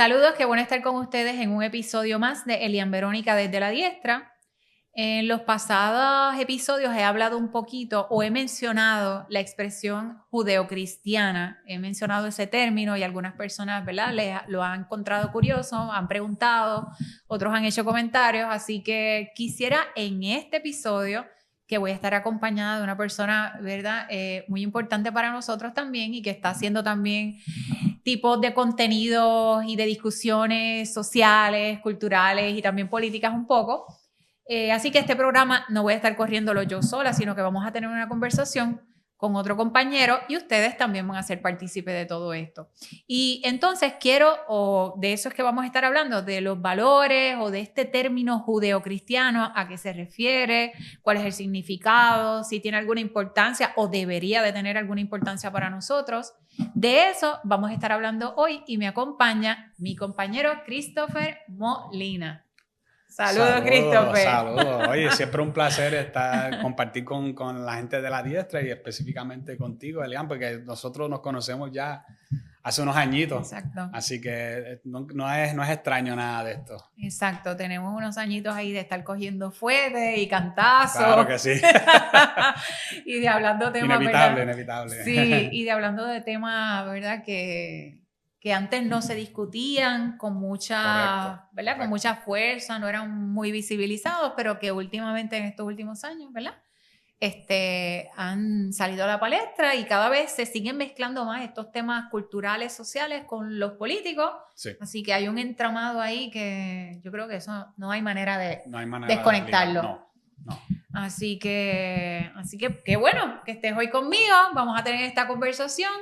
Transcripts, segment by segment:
Saludos, qué bueno estar con ustedes en un episodio más de Elian Verónica desde la Diestra. En los pasados episodios he hablado un poquito o he mencionado la expresión judeocristiana. He mencionado ese término y algunas personas, ¿verdad?, lo han encontrado curioso, han preguntado, otros han hecho comentarios. Así que quisiera en este episodio, que voy a estar acompañada de una persona, ¿verdad?, muy importante para nosotros también y que está haciendo también tipos de contenidos y de discusiones sociales, culturales y también políticas un poco. Así que este programa no voy a estar corriéndolo yo sola, sino que vamos a tener una conversación con otro compañero y ustedes también van a ser partícipes de todo esto. Y entonces de eso es que vamos a estar hablando, de los valores o de este término judeocristiano, a qué se refiere, cuál es el significado, si tiene alguna importancia o debería de tener alguna importancia para nosotros. De eso vamos a estar hablando hoy y me acompaña mi compañero Christopher Molina. Saludos, Christopher. Saludos. Oye, siempre un placer compartir con la gente de la Diestra y específicamente contigo, Elian, porque nosotros nos conocemos ya hace unos añitos. Exacto. Así que no es extraño nada de esto. Exacto. Tenemos unos añitos ahí de estar cogiendo fuete y cantazos. Claro que sí. Y de hablando temas, inevitable, ¿verdad? inevitable. Sí, y de hablando de temas, ¿verdad?, que antes no se discutían con mucha, ¿verdad?, correcto. Con mucha fuerza, no eran muy visibilizados, pero que últimamente en estos últimos años, ¿verdad?, han salido a la palestra y cada vez se siguen mezclando más estos temas culturales, sociales con los políticos. Sí. Así que hay un entramado ahí que yo creo que eso no hay manera de desconectarlo. No. Así que qué bueno que estés hoy conmigo. Vamos a tener esta conversación.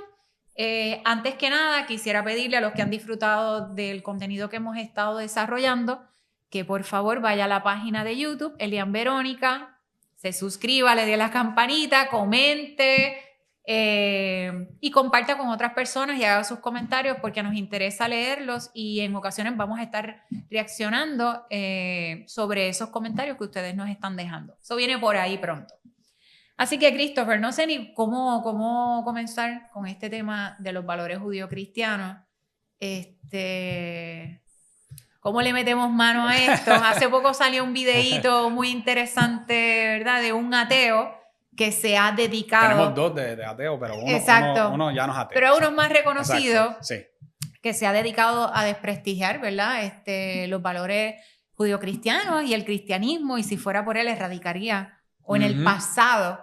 Antes que nada, quisiera pedirle a los que han disfrutado del contenido que hemos estado desarrollando que por favor vaya a la página de YouTube, Elian Verónica, se suscriba, le dé la campanita, comente y comparta con otras personas y haga sus comentarios porque nos interesa leerlos y en ocasiones vamos a estar reaccionando sobre esos comentarios que ustedes nos están dejando. Eso viene por ahí pronto. Así que, Christopher, no sé ni cómo comenzar con este tema de los valores judío-cristianos. ¿Cómo le metemos mano a esto? Hace poco salió un videíto muy interesante, ¿verdad?, de un ateo que se ha dedicado... Tenemos dos de ateo, pero uno ya no es ateo. Pero uno más reconocido, sí, que se ha dedicado a desprestigiar, ¿verdad?, los valores judío-cristianos y el cristianismo, y si fuera por él erradicaría, o en el pasado,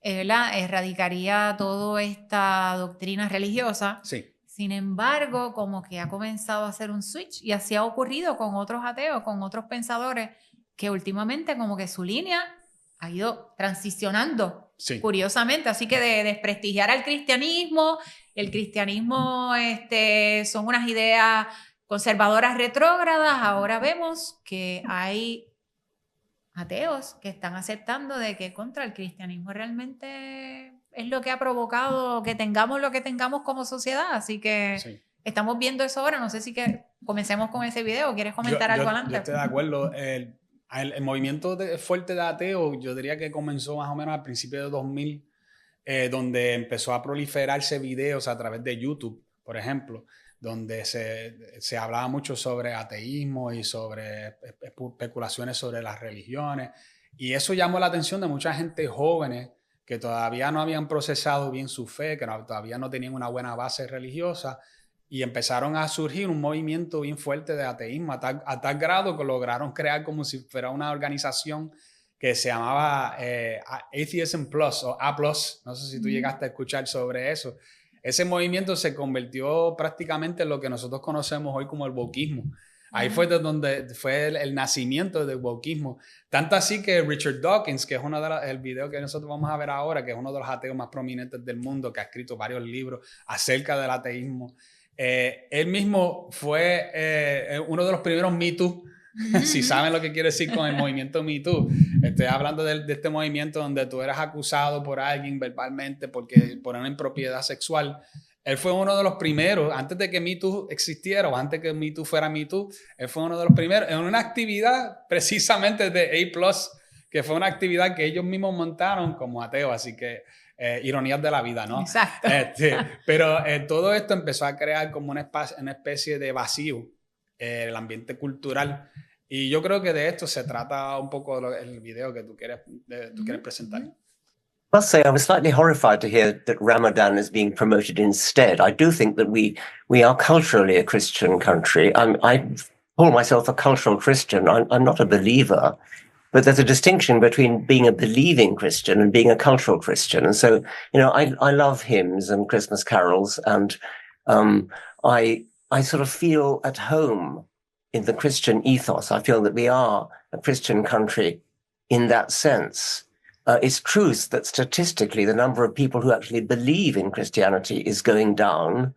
¿verdad?, erradicaría toda esta doctrina religiosa. Sí. Sin embargo, como que ha comenzado a hacer un switch y así ha ocurrido con otros ateos, con otros pensadores que últimamente como que su línea ha ido transicionando, sí, curiosamente. Así que de desprestigiar al cristianismo, el cristianismo son unas ideas conservadoras retrógradas, ahora vemos que hay ateos que están aceptando de que contra el cristianismo realmente es lo que ha provocado que tengamos lo que tengamos como sociedad. Así que sí, estamos viendo eso ahora. No sé si comencemos con ese video. ¿Quieres comentar algo adelante? Yo estoy de acuerdo. El movimiento fuerte de ateo, yo diría que comenzó más o menos al principio de 2000, donde empezó a proliferarse videos a través de YouTube, por ejemplo, donde se hablaba mucho sobre ateísmo y sobre especulaciones sobre las religiones. Y eso llamó la atención de mucha gente jóvenes que todavía no habían procesado bien su fe, que todavía no tenían una buena base religiosa, y empezaron a surgir un movimiento bien fuerte de ateísmo, a tal grado que lograron crear como si fuera una organización que se llamaba Atheism Plus o A+. No sé si tú llegaste a escuchar sobre eso. Ese movimiento se convirtió prácticamente en lo que nosotros conocemos hoy como el wokismo. Ahí fue de donde fue el nacimiento del wokismo. Tanto así que Richard Dawkins, que es el video que nosotros vamos a ver ahora, que es uno de los ateos más prominentes del mundo, que ha escrito varios libros acerca del ateísmo, él mismo fue uno de los primeros Me Too. Si saben lo que quiere decir con el movimiento Me Too. Estoy hablando de este movimiento donde tú eras acusado por alguien verbalmente por una impropiedad sexual. Él fue uno de los primeros, antes de que Me Too existiera o antes que Me Too fuera Me Too, él fue uno de los primeros en una actividad precisamente de A+, que fue una actividad que ellos mismos montaron como ateos, así que ironías de la vida, ¿no? Exacto. Pero todo esto empezó a crear como una especie de vacío el ambiente cultural. Y yo creo que de esto se trata un poco el video que tú quieres presentar. I must say I was slightly horrified to hear that Ramadan is being promoted instead. I do think that we are culturally a Christian country. I call myself a cultural Christian. I'm not a believer, but there's a distinction between being a believing Christian and being a cultural Christian. And so, I love hymns and Christmas carols, and I sort of feel at home in the Christian ethos. I feel that we are a Christian country in that sense. It's true that statistically the number of people who actually believe in Christianity is going down,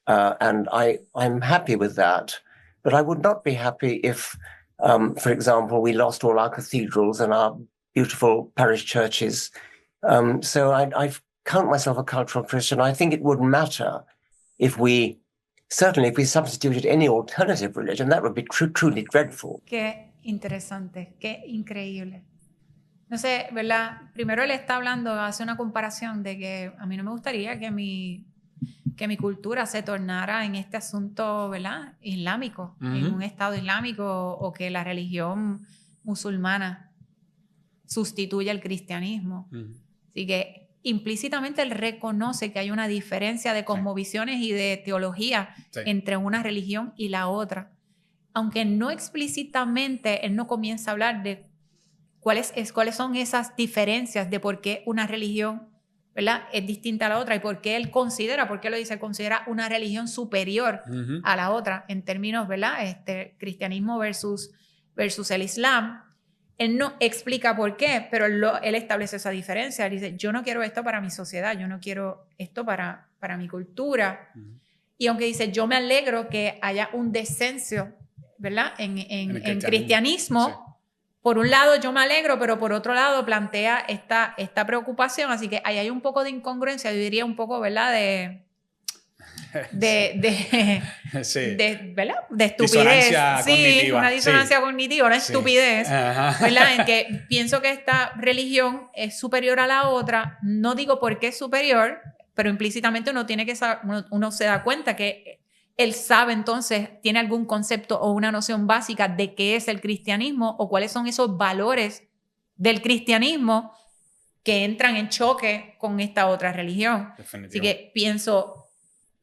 and I'm happy with that. But I would not be happy if, for example, we lost all our cathedrals and our beautiful parish churches. So I count myself a cultural Christian. I think it wouldn't matter if we substituted any alternative religion. That would be truly dreadful. Qué interesante, qué increíble. No sé, ¿verdad? Primero él está hablando, hace una comparación de que a mí no me gustaría que mi cultura se tornara en este asunto, ¿verdad? Islámico, en un estado islámico, o que la religión musulmana sustituya el cristianismo. Así que implícitamente él reconoce que hay una diferencia de cosmovisiones y de teología entre una religión y la otra. Aunque no explícitamente él no comienza a hablar de cuáles son esas diferencias de por qué una religión, ¿verdad?, es distinta a la otra, y por qué él considera una religión superior a la otra en términos, ¿verdad?, cristianismo versus el Islam. Él no explica por qué, pero él establece esa diferencia. Él dice, yo no quiero esto para mi sociedad, yo no quiero esto para mi cultura. Y aunque dice, yo me alegro que haya un descenso, ¿verdad?, en cristianismo. Por un lado yo me alegro, pero por otro lado plantea esta preocupación. Así que ahí hay un poco de incongruencia, yo diría un poco, ¿verdad?, ¿verdad?, de estupidez. Disonancia cognitiva. Una disonancia cognitiva, una estupidez, ¿verdad?, en que pienso que esta religión es superior a la otra. No digo por qué es superior, pero implícitamente uno se da cuenta que él sabe, entonces, tiene algún concepto o una noción básica de qué es el cristianismo o cuáles son esos valores del cristianismo que entran en choque con esta otra religión. Así que pienso,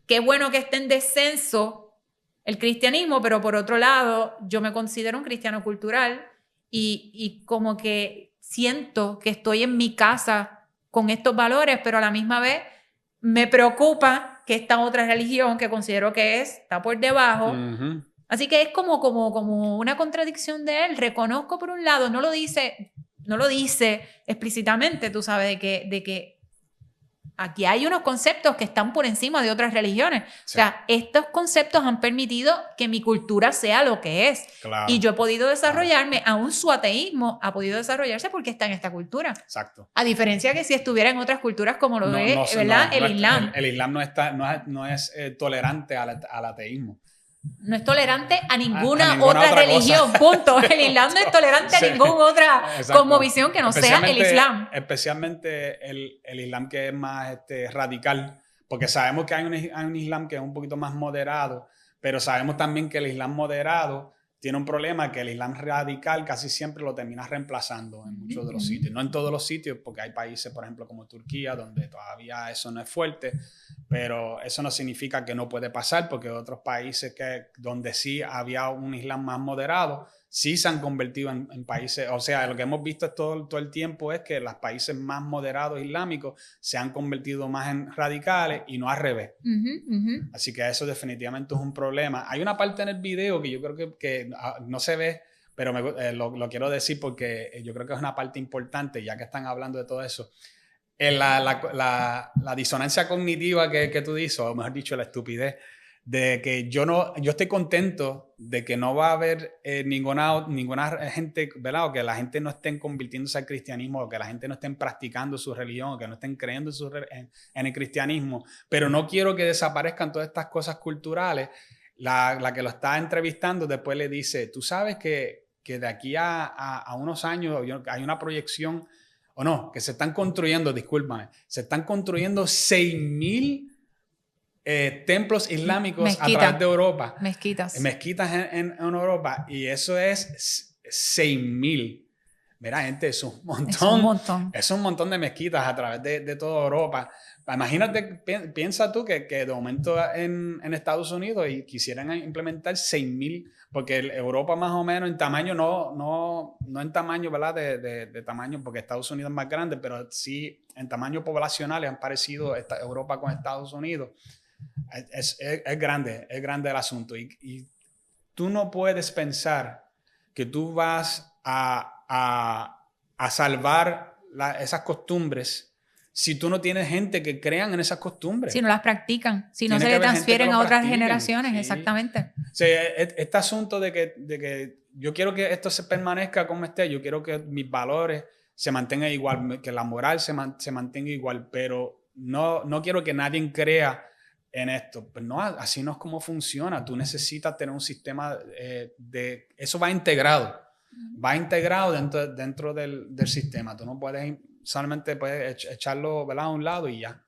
qué bueno que esté en descenso el cristianismo, pero por otro lado, yo me considero un cristiano cultural y como que siento que estoy en mi casa con estos valores, pero a la misma vez me preocupa que esta otra religión que considero que está por debajo. Así que es como una contradicción de él. Reconozco por un lado, no lo dice explícitamente, tú sabes, de que aquí hay unos conceptos que están por encima de otras religiones. O sea, estos conceptos han permitido que mi cultura sea lo que es. Claro. Y yo he podido desarrollarme, aún su ateísmo ha podido desarrollarse porque está en esta cultura. Exacto. A diferencia que si estuviera en otras culturas como lo es, ¿verdad?, el Islam. El Islam no es tolerante al ateísmo. No es tolerante a ninguna otra religión, punto. El Islam no es tolerante a ninguna otra cosmovisión que no sea el Islam. Especialmente el Islam que es más radical, porque sabemos que hay un Islam que es un poquito más moderado, pero sabemos también que el Islam moderado tiene un problema, que el Islam radical casi siempre lo termina reemplazando en muchos de los sitios. No en todos los sitios, porque hay países, por ejemplo, como Turquía, donde todavía eso no es fuerte, pero eso no significa que no puede pasar, porque otros países donde sí había un Islam más moderado, sí se han convertido en países, o sea, lo que hemos visto todo el tiempo es que los países más moderados islámicos se han convertido más en radicales y no al revés. Así que eso definitivamente es un problema. Hay una parte en el video que yo creo que no se ve, pero lo quiero decir porque yo creo que es una parte importante, ya que están hablando de todo eso. La disonancia cognitiva que tú dices, o mejor dicho, la estupidez, de que yo estoy contento de que no va a haber ninguna gente, ¿verdad?, o que la gente no estén convirtiéndose al cristianismo, o que la gente no estén practicando su religión, o que no estén creyendo en el cristianismo, pero no quiero que desaparezcan todas estas cosas culturales. La que lo está entrevistando después le dice, tú sabes que de aquí a unos años hay una proyección, o no, que se están construyendo 6,000 templos islámicos Mezquita. a través de Europa. Mezquitas. Mezquitas en Europa, y eso es 6,000. Mira, gente, es un montón. Es un montón. Es un montón de mezquitas a través de toda Europa. Imagínate, piensa tú que de momento en Estados Unidos y quisieran implementar 6,000, porque Europa más o menos en tamaño, no en tamaño, ¿verdad? De tamaño, porque Estados Unidos es más grande, pero sí en tamaño poblacional han parecido Europa con Estados Unidos. Es grande el asunto. Y tú no puedes pensar que tú vas a salvar esas costumbres si tú no tienes gente que crean en esas costumbres. Si no las practican, si no Tiene se que le haber gente transfieren que a lo otras practiquen. generaciones, Sí. exactamente. O sea, este asunto de que yo quiero que esto se permanezca como esté, yo quiero que mis valores se mantengan igual, que la moral se mantenga igual, pero no quiero que nadie crea en esto. Pues no, así no es como funciona. Tú necesitas tener un sistema eso va integrado dentro del sistema. Tú no puedes solamente echarlo, ¿verdad?, a un lado y ya.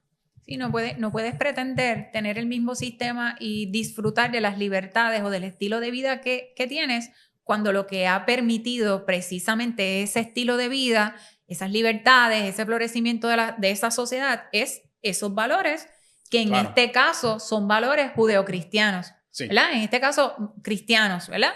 Sí, no puedes pretender tener el mismo sistema y disfrutar de las libertades o del estilo de vida que tienes cuando lo que ha permitido precisamente ese estilo de vida, esas libertades, ese florecimiento de esa sociedad es esos valores que en Claro. este caso son valores judeocristianos, Sí. ¿verdad? En este caso cristianos, ¿verdad?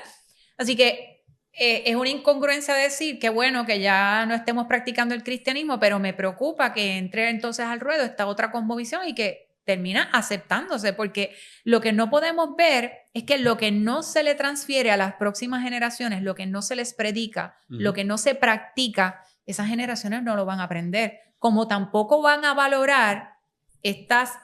Así que es una incongruencia decir que bueno que ya no estemos practicando el cristianismo, pero me preocupa que entre entonces al ruedo esta otra cosmovisión y que termina aceptándose, porque lo que no podemos ver es que lo que no se le transfiere a las próximas generaciones, lo que no se les predica, lo que no se practica, esas generaciones no lo van a aprender, como tampoco van a valorar estas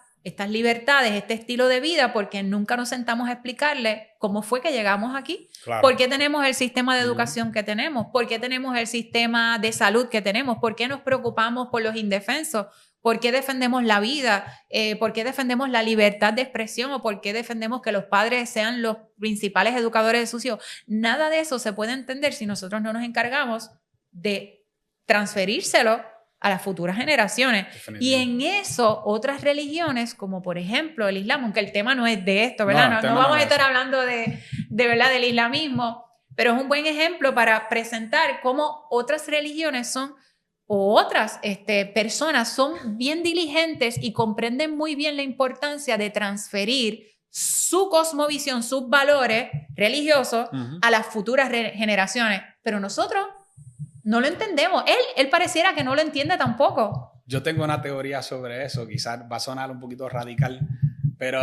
libertades, este estilo de vida, porque nunca nos sentamos a explicarle cómo fue que llegamos aquí. Claro. ¿Por qué tenemos el sistema de educación que tenemos? ¿Por qué tenemos el sistema de salud que tenemos? ¿Por qué nos preocupamos por los indefensos? ¿Por qué defendemos la vida? ¿Por qué defendemos la libertad de expresión? ¿O por qué defendemos que los padres sean los principales educadores de sus hijos? Nada de eso se puede entender si nosotros no nos encargamos de transferírselo a las futuras generaciones. Y en eso otras religiones, como por ejemplo el Islam, aunque el tema no es de esto, ¿verdad? No vamos a estar hablando de verdad del islamismo, pero es un buen ejemplo para presentar cómo otras religiones son, o otras personas son bien diligentes y comprenden muy bien la importancia de transferir su cosmovisión, sus valores religiosos a las futuras generaciones. Pero nosotros no lo entendemos. Él pareciera que no lo entiende tampoco. Yo tengo una teoría sobre eso, quizás va a sonar un poquito radical, pero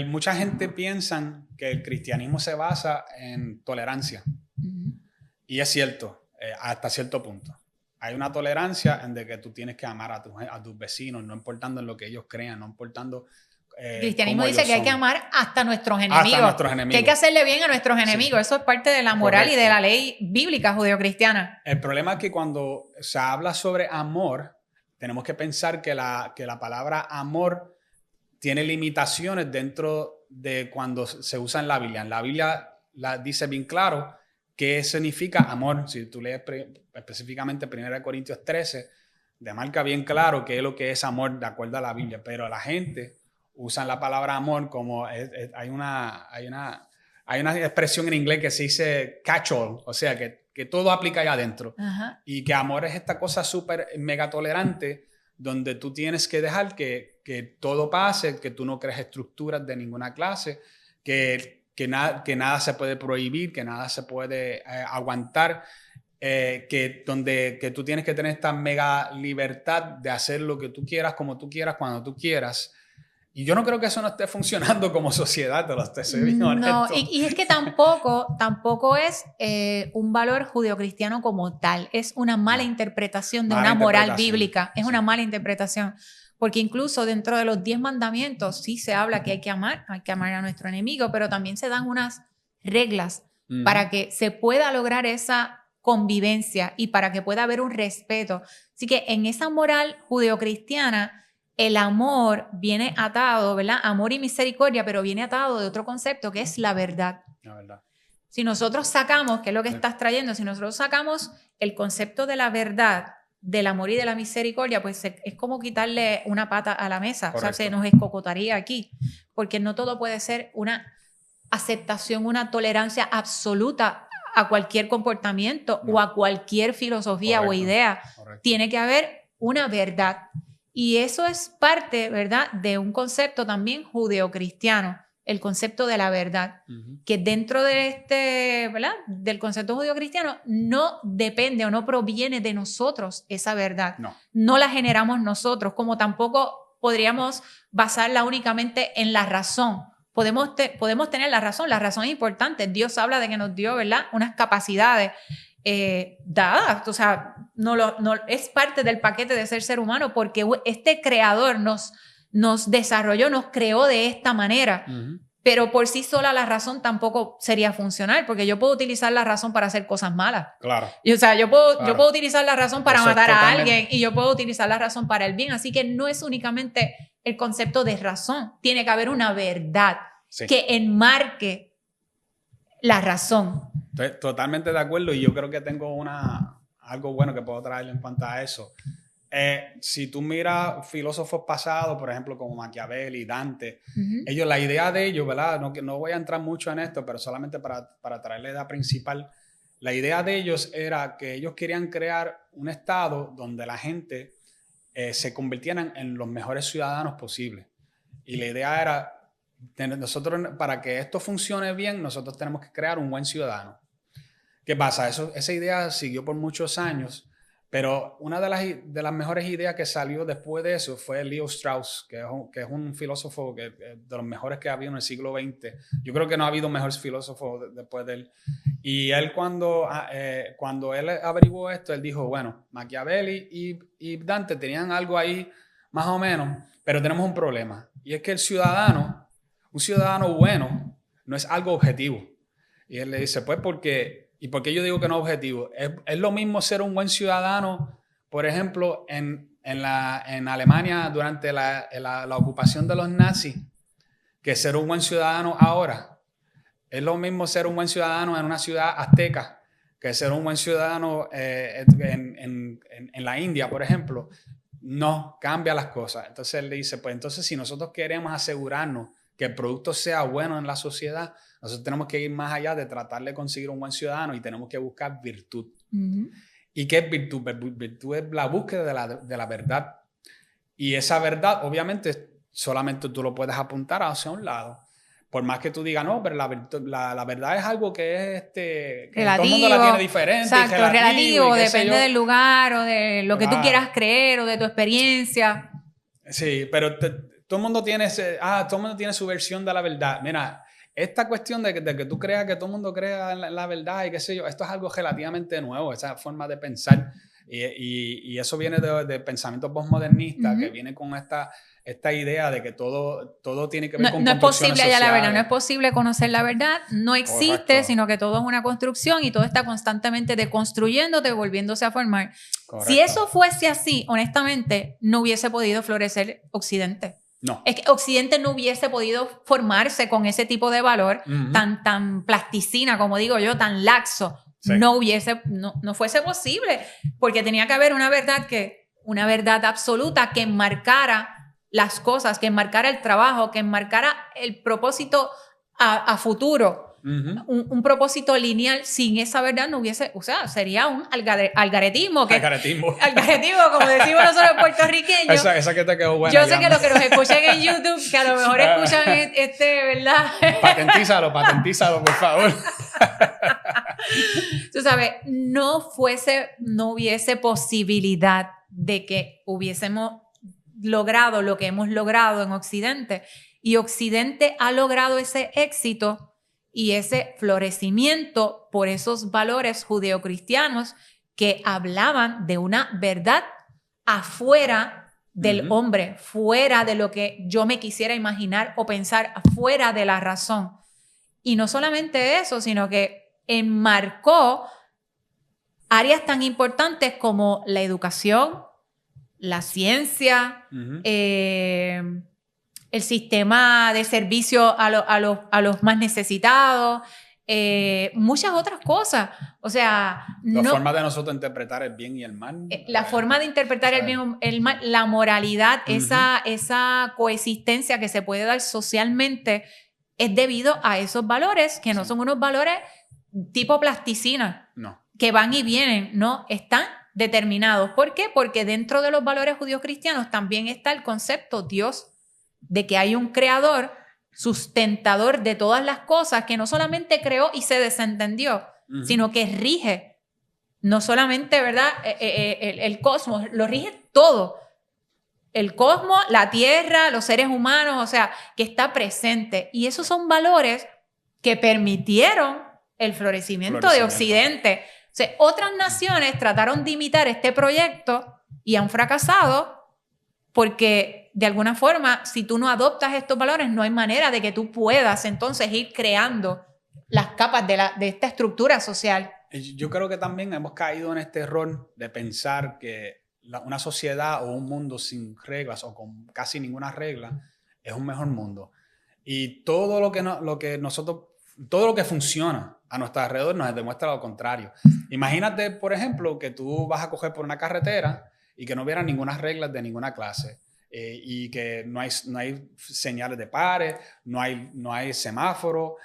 mucha gente piensa que el cristianismo se basa en tolerancia. Y es cierto, hasta cierto punto. Hay una tolerancia en de que tú tienes que amar a tus vecinos, no importando en lo que ellos crean, no importando el cristianismo dice que hay que amar hasta nuestros enemigos. Hasta nuestros enemigos. Que hay que hacerle bien a nuestros enemigos. Sí. Eso es parte de la moral. Correcto. Y de la ley bíblica judeocristiana. El problema es que cuando se habla sobre amor, tenemos que pensar que la palabra amor tiene limitaciones dentro de cuando se usa en la Biblia. En la Biblia dice bien claro qué significa amor. Si tú lees específicamente 1 Corintios 13, demarca bien claro qué es lo que es amor de acuerdo a la Biblia. Pero la gente usan la palabra amor como hay una expresión en inglés que se dice catch-all, o sea que todo aplica allá adentro. Y que amor es esta cosa súper mega tolerante donde tú tienes que dejar que todo pase, que tú no crees estructuras de ninguna clase, que nada se puede prohibir, que nada se puede aguantar, que tú tienes que tener esta mega libertad de hacer lo que tú quieras, como tú quieras, cuando tú quieras. Y yo no creo que eso no esté funcionando como sociedad, te lo estoy bien honesto. No, y es que tampoco es un valor judeocristiano como tal. Es una mala interpretación de una moral bíblica. Es una mala interpretación. Porque incluso dentro de los 10 mandamientos sí se habla que hay que amar a nuestro enemigo, pero también se dan unas reglas para que se pueda lograr esa convivencia y para que pueda haber un respeto. Así que en esa moral judeocristiana, el amor viene atado, ¿verdad? Amor y misericordia, pero viene atado de otro concepto que es la verdad. La verdad. Si nosotros sacamos, que es lo que estás trayendo, si nosotros sacamos el concepto de la verdad del amor y de la misericordia, pues es como quitarle una pata a la mesa. Correcto. O sea, se nos escocotaría aquí, porque no todo puede ser una aceptación, una tolerancia absoluta a cualquier comportamiento o a cualquier filosofía o idea. Correcto. Tiene que haber una verdad. Y eso es parte, ¿verdad?, de un concepto también judeocristiano, el concepto de la verdad, que dentro de ¿verdad?, del concepto judeocristiano no depende o no proviene de nosotros esa verdad. No la generamos nosotros, como tampoco podríamos basarla únicamente en la razón. Podemos tener la razón es importante. Dios habla de que nos dio, ¿verdad?, unas capacidades dadas, o sea, no es parte del paquete de ser humano, porque este creador nos desarrolló, nos creó de esta manera. Pero por sí sola la razón tampoco sería funcional, porque yo puedo utilizar la razón para hacer cosas malas. Claro. Y, o sea, yo puedo utilizar la razón para matar a alguien, y yo puedo utilizar la razón para el bien. Así que no es únicamente el concepto de razón. Tiene que haber una verdad que enmarque la razón. Estoy totalmente de acuerdo, y yo creo que tengo algo bueno que puedo traerle en cuanto a eso. Si tú miras filósofos pasados, por ejemplo, como Maquiavelo, Dante, la idea de ellos, ¿verdad? No voy a entrar mucho en esto, pero solamente para traer la idea principal, la idea de ellos era que ellos querían crear un estado donde la gente se convirtieran en los mejores ciudadanos posibles. Y la idea era, nosotros, para que esto funcione bien, nosotros tenemos que crear un buen ciudadano. ¿Qué pasa? Esa idea siguió por muchos años, pero una de las mejores ideas que salió después de eso fue Leo Strauss, que es un filósofo de los mejores que ha habido en el siglo XX. Yo creo que no ha habido mejores filósofos después de él. Y él cuando él averiguó esto, él dijo, bueno, Maquiavelo y Dante tenían algo ahí más o menos, pero tenemos un problema. Y es que un ciudadano bueno no es algo objetivo. Y él le dice, pues, ¿y por qué yo digo que no es objetivo? Es lo mismo ser un buen ciudadano, por ejemplo, en Alemania durante la ocupación de los nazis, que ser un buen ciudadano ahora. Es lo mismo ser un buen ciudadano en una ciudad azteca que ser un buen ciudadano en la India, por ejemplo. No, cambia las cosas. Entonces él le dice, pues entonces si nosotros queremos asegurarnos que el producto sea bueno en la sociedad, nosotros tenemos que ir más allá de tratar de conseguir un buen ciudadano y tenemos que buscar virtud. ¿Y qué es virtud? Virtud es la búsqueda de la verdad. Y esa verdad, obviamente, solamente tú lo puedes apuntar hacia un lado. Por más que tú digas, no, pero la verdad es algo que es que relativo, todo el mundo la tiene diferente. Exacto, relativo, depende del lugar o de lo que tú quieras creer o de tu experiencia. Sí, pero todo el mundo tiene su versión de la verdad. Mira, esta cuestión de que tú creas que todo el mundo crea en la verdad y qué sé yo, esto es algo relativamente nuevo, esa forma de pensar. Y eso viene de pensamiento postmodernista, que viene con esta idea de que todo tiene que ver con no es posible sociales. hallar la verdad, no es posible conocer la verdad, no existe, Correcto. Sino que todo es una construcción y todo está constantemente deconstruyéndote, volviéndose a formar. Correcto. Si eso fuese así, honestamente, no hubiese podido florecer Occidente. No. Es que Occidente no hubiese podido formarse con ese tipo de valor tan plasticina, como digo yo, tan laxo. Sí. No fuese posible, porque tenía que haber una verdad absoluta que enmarcara las cosas, que enmarcara el trabajo, que enmarcara el propósito a futuro. Un propósito lineal. Sin esa verdad no hubiese, o sea, sería un algaretismo. Algaretismo, como decimos nosotros puertorriqueños. Esa que te quedó buena. Yo sé que los que nos escuchan en YouTube, que a lo mejor escuchan ¿verdad? Patentízalo, por favor. Tú sabes, no hubiese posibilidad de que hubiésemos logrado lo que hemos logrado en Occidente. Y Occidente ha logrado ese éxito y ese florecimiento por esos valores judeocristianos que hablaban de una verdad afuera del hombre, fuera de lo que yo me quisiera imaginar o pensar, fuera de la razón. Y no solamente eso, sino que enmarcó áreas tan importantes como la educación, la ciencia, el sistema de servicio a los más necesitados, muchas otras cosas. O sea, La forma de nosotros interpretar el bien y el mal. La forma de interpretar el bien y el mal, la moralidad, esa coexistencia que se puede dar socialmente es debido a esos valores que no son unos valores tipo plasticina, que van y vienen, no, están determinados. ¿Por qué? Porque dentro de los valores judíos cristianos también está el concepto Dios, de que hay un creador sustentador de todas las cosas que no solamente creó y se desentendió, sino que rige, no solamente, ¿verdad? El cosmos, lo rige todo. El cosmos, la tierra, los seres humanos, o sea, que está presente. Y esos son valores que permitieron el florecimiento de Occidente. O sea, otras naciones trataron de imitar este proyecto y han fracasado porque, de alguna forma, si tú no adoptas estos valores, no hay manera de que tú puedas entonces ir creando las capas de esta estructura social. Yo creo que también hemos caído en este error de pensar que una sociedad o un mundo sin reglas o con casi ninguna regla es un mejor mundo. Y todo lo que funciona a nuestro alrededor nos demuestra lo contrario. Imagínate, por ejemplo, que tú vas a coger por una carretera y que no hubiera ninguna regla de ninguna clase y que no hay señales de pares, no hay semáforo,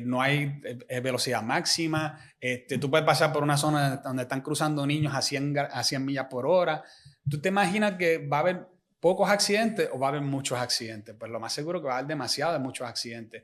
no hay velocidad máxima. Tú puedes pasar por una zona donde están cruzando niños a 100 millas por hora. ¿Tú te imaginas que va a haber pocos accidentes o va a haber muchos accidentes? Pues lo más seguro es que va a haber demasiados muchos accidentes.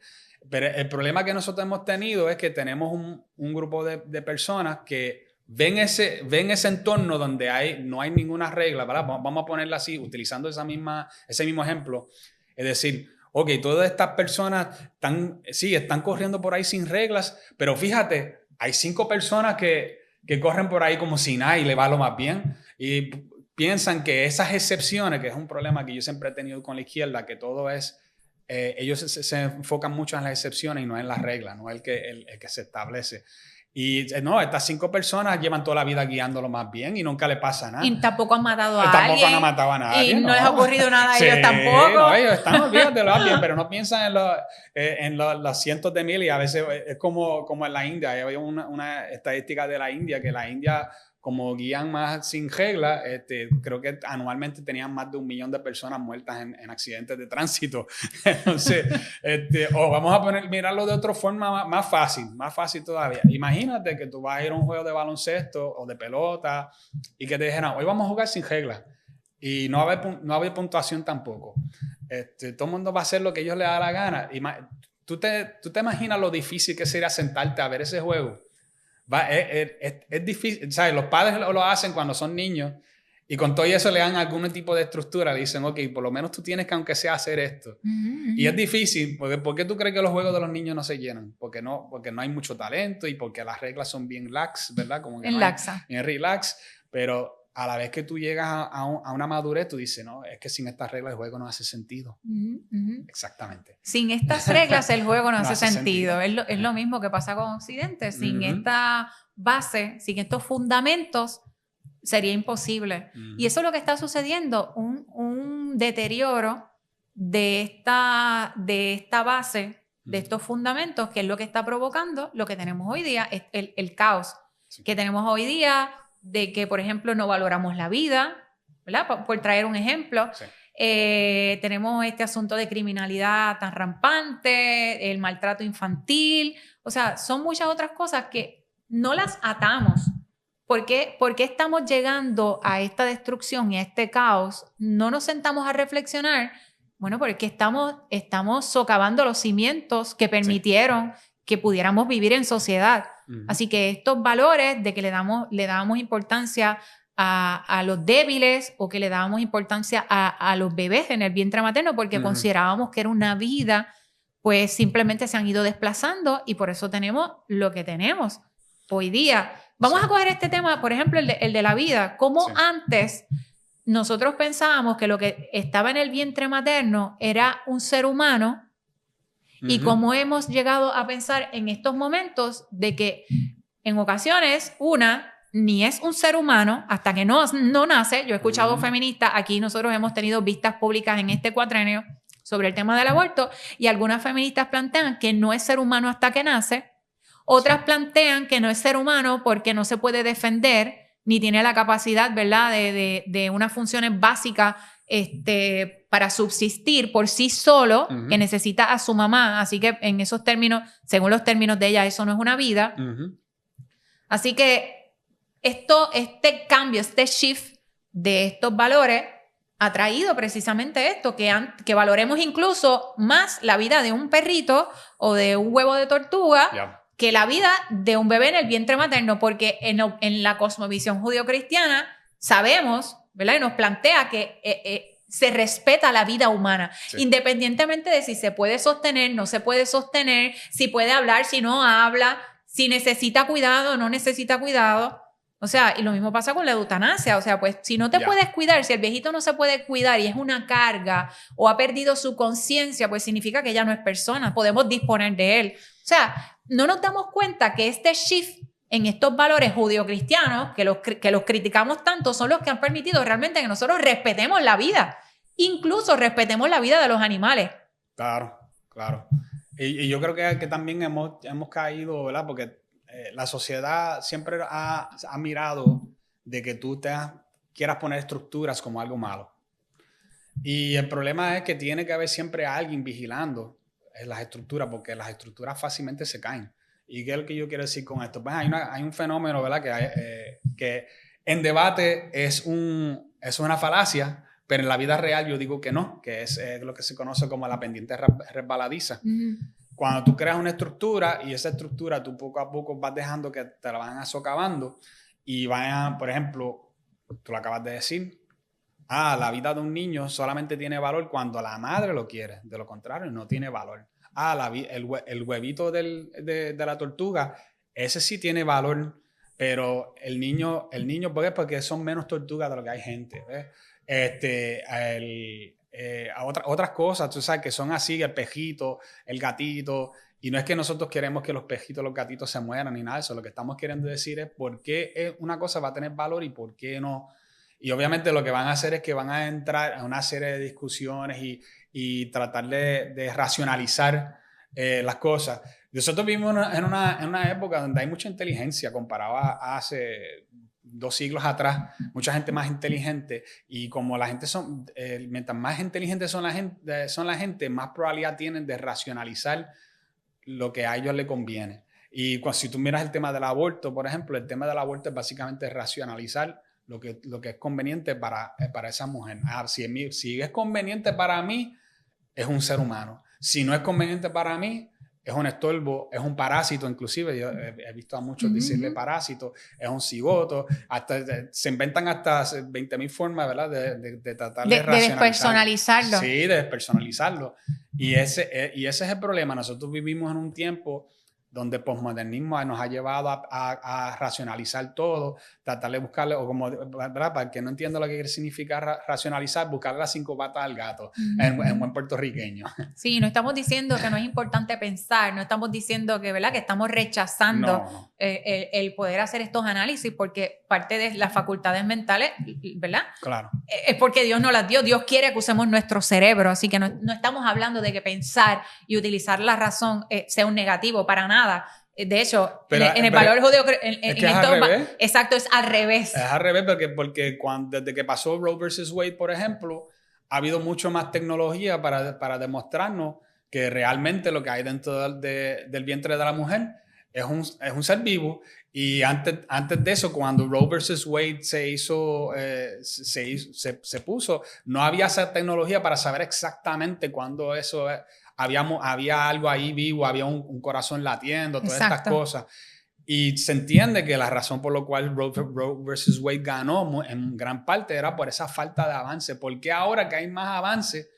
Pero el problema que nosotros hemos tenido es que tenemos un grupo de personas que ven ese entorno donde no hay ninguna regla, ¿verdad? Vamos a ponerla así, utilizando ese mismo ejemplo. Es decir, ok, todas estas personas están corriendo por ahí sin reglas, pero fíjate, hay 5 personas que corren por ahí como si nada y le va lo más bien. Y piensan que esas excepciones, que es un problema que yo siempre he tenido con la izquierda, que todo es, ellos se enfocan mucho en las excepciones y no en las reglas, no el que se establece. Y no, estas 5 personas llevan toda la vida guiándolo más bien y nunca le pasa nada. Y tampoco han matado a alguien. Tampoco han matado a nadie. Y no les ha ocurrido nada a ellos tampoco. No, ellos están, olvídate, lo bien, pero no piensan en los cientos de miles. Y a veces es como en la India. Hay una estadística de la India, que la India, como guían más sin reglas, creo que anualmente tenían más de 1 millón de personas muertas en accidentes de tránsito. Entonces, vamos a mirarlo de otra forma más fácil todavía. Imagínate que tú vas a ir a un juego de baloncesto o de pelota y que te dijeran, hoy vamos a jugar sin reglas. Y no va a haber puntuación tampoco. Todo el mundo va a hacer lo que ellos les da la gana. ¿Tú te imaginas lo difícil que sería sentarte a ver ese juego? Es difícil, ¿sabes? Los padres lo hacen cuando son niños y con todo eso le dan algún tipo de estructura, le dicen, ok, por lo menos tú tienes que aunque sea hacer esto. Y es difícil, porque ¿por qué tú crees que los juegos de los niños no se llenan? Porque no hay mucho talento y porque las reglas son bien lax, ¿verdad? Como que bien relax, pero a la vez que tú llegas a una madurez, tú dices, no, es que sin estas reglas el juego no hace sentido. Exactamente. Sin estas reglas el juego no hace sentido. Es lo mismo que pasa con Occidente. Sin esta base, sin estos fundamentos, sería imposible. Y eso es lo que está sucediendo, un deterioro de esta base, de estos fundamentos, que es lo que está provocando lo que tenemos hoy día, es el caos que tenemos hoy día, de que, por ejemplo, no valoramos la vida, ¿verdad? Por traer un ejemplo. Sí. Tenemos este asunto de criminalidad tan rampante, el maltrato infantil, o sea, son muchas otras cosas que no las atamos. ¿Por qué estamos llegando a esta destrucción y a este caos? No nos sentamos a reflexionar. Bueno, porque estamos socavando los cimientos que permitieron que pudiéramos vivir en sociedad. Así que estos valores de que le dábamos importancia a los débiles o que le dábamos importancia a los bebés en el vientre materno porque considerábamos que era una vida, pues simplemente se han ido desplazando y por eso tenemos lo que tenemos hoy día. Vamos a coger este tema, por ejemplo, el de la vida. Como antes nosotros pensábamos que lo que estaba en el vientre materno era un ser humano. Y cómo hemos llegado a pensar en estos momentos de que en ocasiones ni es un ser humano hasta que no nace. Yo he escuchado feministas, aquí nosotros hemos tenido vistas públicas en este cuatrenio sobre el tema del aborto y algunas feministas plantean que no es ser humano hasta que nace Otras plantean que no es ser humano porque no se puede defender ni tiene la capacidad, ¿verdad?, de unas funciones básicas para subsistir por sí solo, que necesita a su mamá. Así que en esos términos, según los términos de ella, eso no es una vida. Así que este cambio, este shift de estos valores ha traído precisamente esto, que valoremos incluso más la vida de un perrito o de un huevo de tortuga que la vida de un bebé en el vientre materno, porque en la cosmovisión judeocristiana sabemos, ¿verdad?, y nos plantea que se respeta la vida humana, independientemente de si se puede sostener, no se puede sostener, si puede hablar, si no habla, si necesita cuidado o no necesita cuidado. O sea, y lo mismo pasa con la eutanasia. O sea, pues si no te puedes cuidar, si el viejito no se puede cuidar y es una carga o ha perdido su conciencia, pues significa que ya no es persona, podemos disponer de él. O sea, no nos damos cuenta que este shift en estos valores judeocristianos, que los criticamos tanto, son los que han permitido realmente que nosotros respetemos la vida, incluso respetemos la vida de los animales. Claro, claro. Y yo creo que también hemos caído, ¿verdad? Porque la sociedad siempre ha mirado de que tú quieras poner estructuras como algo malo. Y el problema es que tiene que haber siempre alguien vigilando las estructuras, porque las estructuras fácilmente se caen. ¿Y qué es lo que yo quiero decir con esto? Pues hay un fenómeno, ¿verdad?, que en debate es una falacia, pero en la vida real yo digo que no, que es lo que se conoce como la pendiente resbaladiza. Cuando tú creas una estructura y esa estructura tú poco a poco vas dejando que te la van socavando y vayan, por ejemplo, tú lo acabas de decir, la vida de un niño solamente tiene valor cuando la madre lo quiere, de lo contrario no tiene valor. El huevito de la tortuga, ese sí tiene valor, pero el niño ¿por qué? Porque son menos tortugas de lo que hay gente, ¿ves? Otras cosas, tú sabes, que son así, el pejito, el gatito, y no es que nosotros queremos que los pejitos, los gatitos se mueran ni nada de eso, lo que estamos queriendo decir es por qué una cosa va a tener valor y por qué no. Y obviamente lo que van a hacer es que van a entrar a una serie de discusiones y tratar de racionalizar las cosas. Nosotros vivimos en una época donde hay mucha inteligencia comparado a hace 2 siglos atrás, mucha gente más inteligente, y como la gente mientras más inteligentes son la gente, más probabilidad tienen de racionalizar lo que a ellos les conviene. Y si tú miras el tema del aborto, por ejemplo, el tema del aborto es básicamente racionalizar lo que es conveniente para esa mujer. Si es conveniente para mí, es un ser humano. Si no es conveniente para mí, es un estorbo, es un parásito. Inclusive yo he visto a muchos decirle parásito, es un cigoto, se inventan hasta 20,000 formas, ¿verdad?, de tratar de despersonalizarlo. Sí, de despersonalizarlo. Y ese es el problema. Nosotros vivimos en un tiempo donde el posmodernismo nos ha llevado a racionalizar todo, tratar de buscarle, o como, ¿verdad?, para el que no entienda lo que significa racionalizar, buscarle las 5 patas al gato, en buen puertorriqueño. Sí, no estamos diciendo que no es importante pensar, no estamos diciendo que, ¿verdad?, que estamos rechazando el poder hacer estos análisis, porque parte de las facultades mentales, ¿verdad?, claro, es porque Dios nos las dio. Dios quiere que usemos nuestro cerebro, así que no estamos hablando de que pensar y utilizar la razón sea un negativo, para nada. De hecho, en el valor judío, exacto, es al revés. Es al revés, porque desde que pasó Roe versus Wade, por ejemplo, ha habido mucho más tecnología para demostrarnos que realmente lo que hay dentro del vientre de la mujer es un ser vivo. Y antes de eso, cuando Roe versus Wade se puso, no había esa tecnología para saber exactamente cuándo eso había algo ahí vivo, había un corazón latiendo, todas estas cosas. Y se entiende que la razón por la cual Roe versus Wade ganó en gran parte era por esa falta de avance. Porque ahora que hay más avance,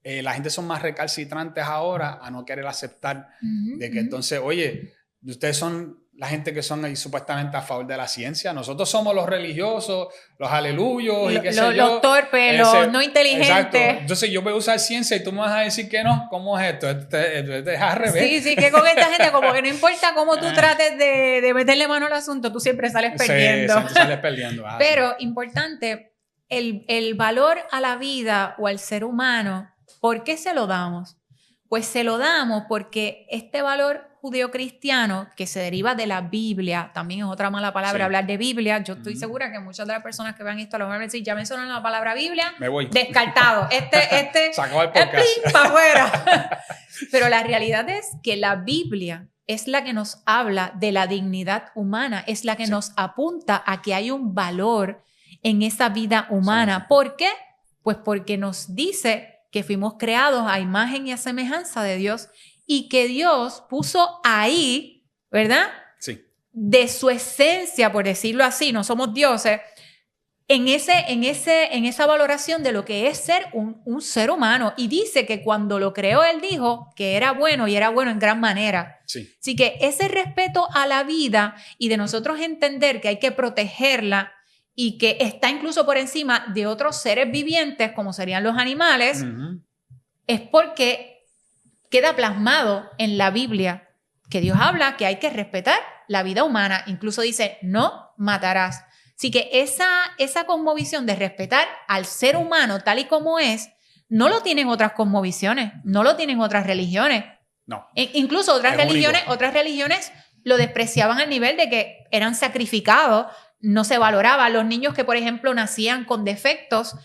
la gente son más recalcitrantes ahora a no querer aceptar de que entonces, oye, ustedes son la gente que son ahí supuestamente a favor de la ciencia. Nosotros somos los religiosos, los aleluyos y qué sé yo. Los torpes, los no inteligentes. Exacto. Entonces yo voy a usar ciencia y tú me vas a decir que no. ¿Cómo es esto? Es al revés. Sí, que con esta gente como que no importa cómo tú trates de meterle mano al asunto, tú siempre sales perdiendo. Sí, tú sales perdiendo. Pero importante, el valor a la vida o al ser humano, ¿por qué se lo damos? Pues se lo damos porque este valor judeocristiano, que se deriva de la Biblia, también es otra mala palabra hablar de Biblia. Yo estoy segura que muchas de las personas que vean esto a lo mejor van a decir, ya mencionan la palabra Biblia, me voy. Descartado. Sacó el podcast. Para afuera. Pero la realidad es que la Biblia es la que nos habla de la dignidad humana, es la que nos apunta a que hay un valor en esa vida humana. ¿Por qué? Pues porque nos dice que fuimos creados a imagen y a semejanza de Dios y que Dios puso ahí, ¿verdad? Sí. De su esencia, por decirlo así, no somos dioses, en esa valoración de lo que es ser un ser humano. Y dice que cuando lo creó, Él dijo que era bueno y era bueno en gran manera. Sí. Así que ese respeto a la vida y de nosotros entender que hay que protegerla y que está incluso por encima de otros seres vivientes, como serían los animales, es porque queda plasmado en la Biblia que Dios habla que hay que respetar la vida humana. Incluso dice, no matarás. Así que esa cosmovisión de respetar al ser humano tal y como es, no lo tienen otras cosmovisiones, no lo tienen otras religiones. No. Incluso otras religiones lo despreciaban al nivel de que eran sacrificados, no se valoraba. Los niños que, por ejemplo, nacían con defectos,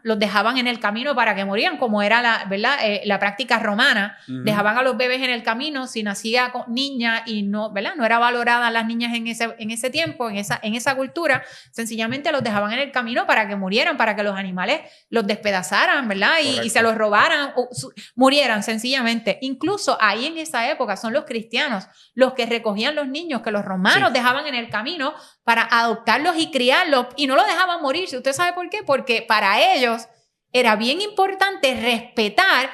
los dejaban en el camino para que morían, como era la práctica romana. Dejaban a los bebés en el camino, si nacía niña y no, ¿verdad? No era valorada las niñas en ese tiempo, en esa cultura, sencillamente los dejaban en el camino para que murieran, para que los animales los despedazaran, ¿verdad? Y se los robaran, murieran sencillamente. Incluso ahí en esa época son los cristianos los que recogían los niños que los romanos dejaban en el camino para adoptarlos y criarlos, y no los dejaban morirse. ¿Usted sabe por qué? Porque para ellos era bien importante respetar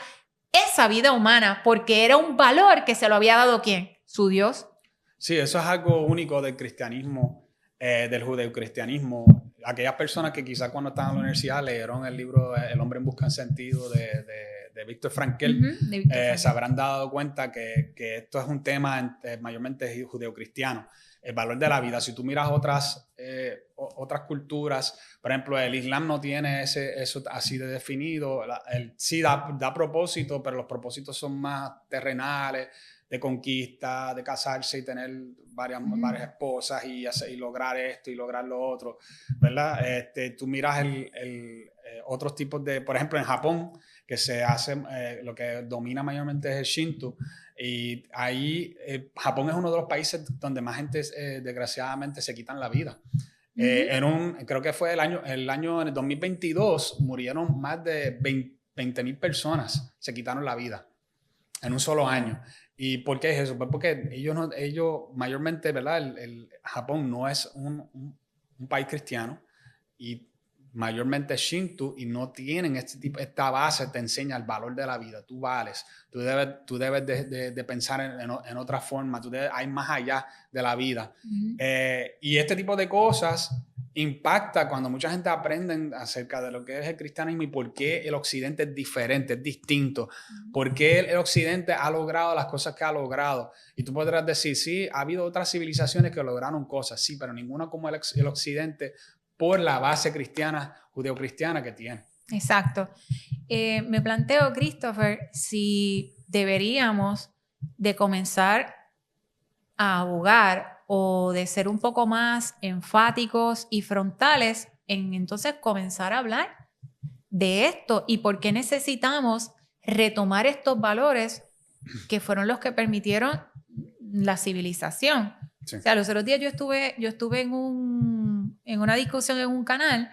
esa vida humana, porque era un valor que se lo había dado ¿quién? Su Dios. Sí, eso es algo único del cristianismo, del judeocristianismo. Aquellas personas que quizás cuando estaban en la universidad leyeron el libro El hombre en busca de sentido de Víctor Frankl, se habrán dado cuenta que esto es un tema mayormente judeocristiano. El valor de la vida. Si tú miras otras culturas, por ejemplo, el Islam no tiene eso así de definido. Sí da propósito, pero los propósitos son más terrenales, de conquista, de casarse y tener varias esposas y lograr esto y lograr lo otro, ¿verdad? Tú miras otros tipos de, por ejemplo, en Japón, que se hace, lo que domina mayormente es el Shinto, y ahí Japón es uno de los países donde más gente desgraciadamente se quitan la vida. Creo que fue en el 2022 murieron más de 20,000 personas, se quitaron la vida en un solo año. ¿Y por qué es eso? Pues porque ellos mayormente, ¿verdad? Japón no es un país cristiano y mayormente Shinto, y no tienen esta base te enseña el valor de la vida. Tú vales, tú debes de pensar en otra forma, hay más allá de la vida. Y este tipo de cosas impacta cuando mucha gente aprende acerca de lo que es el cristianismo y por qué el occidente es diferente, es distinto, por qué el occidente ha logrado las cosas que ha logrado. Y tú podrás decir, sí, ha habido otras civilizaciones que lograron cosas, sí, pero ninguna como el occidente, por la base cristiana, judeocristiana que tiene. Exacto. Me planteo, Christopher, si deberíamos de comenzar a abogar o de ser un poco más enfáticos y frontales en entonces comenzar a hablar de esto y por qué necesitamos retomar estos valores que fueron los que permitieron la civilización. Sí. O sea, los otros días yo estuve en una discusión en un canal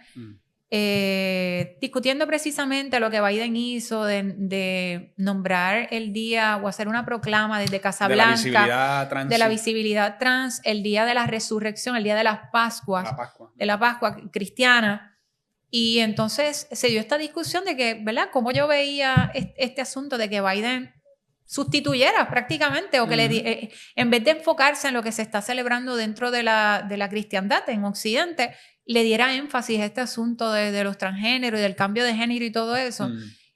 discutiendo precisamente lo que Biden hizo de nombrar el día o hacer una proclama desde Casablanca de la visibilidad trans, el día de la resurrección, el día de las Pascuas, de la Pascua cristiana. Y entonces se dio esta discusión de que, ¿verdad? Cómo yo veía este asunto de que Biden sustituyera prácticamente o que en vez de enfocarse en lo que se está celebrando dentro de la cristiandad en Occidente, le diera énfasis a este asunto de los transgéneros y del cambio de género y todo eso.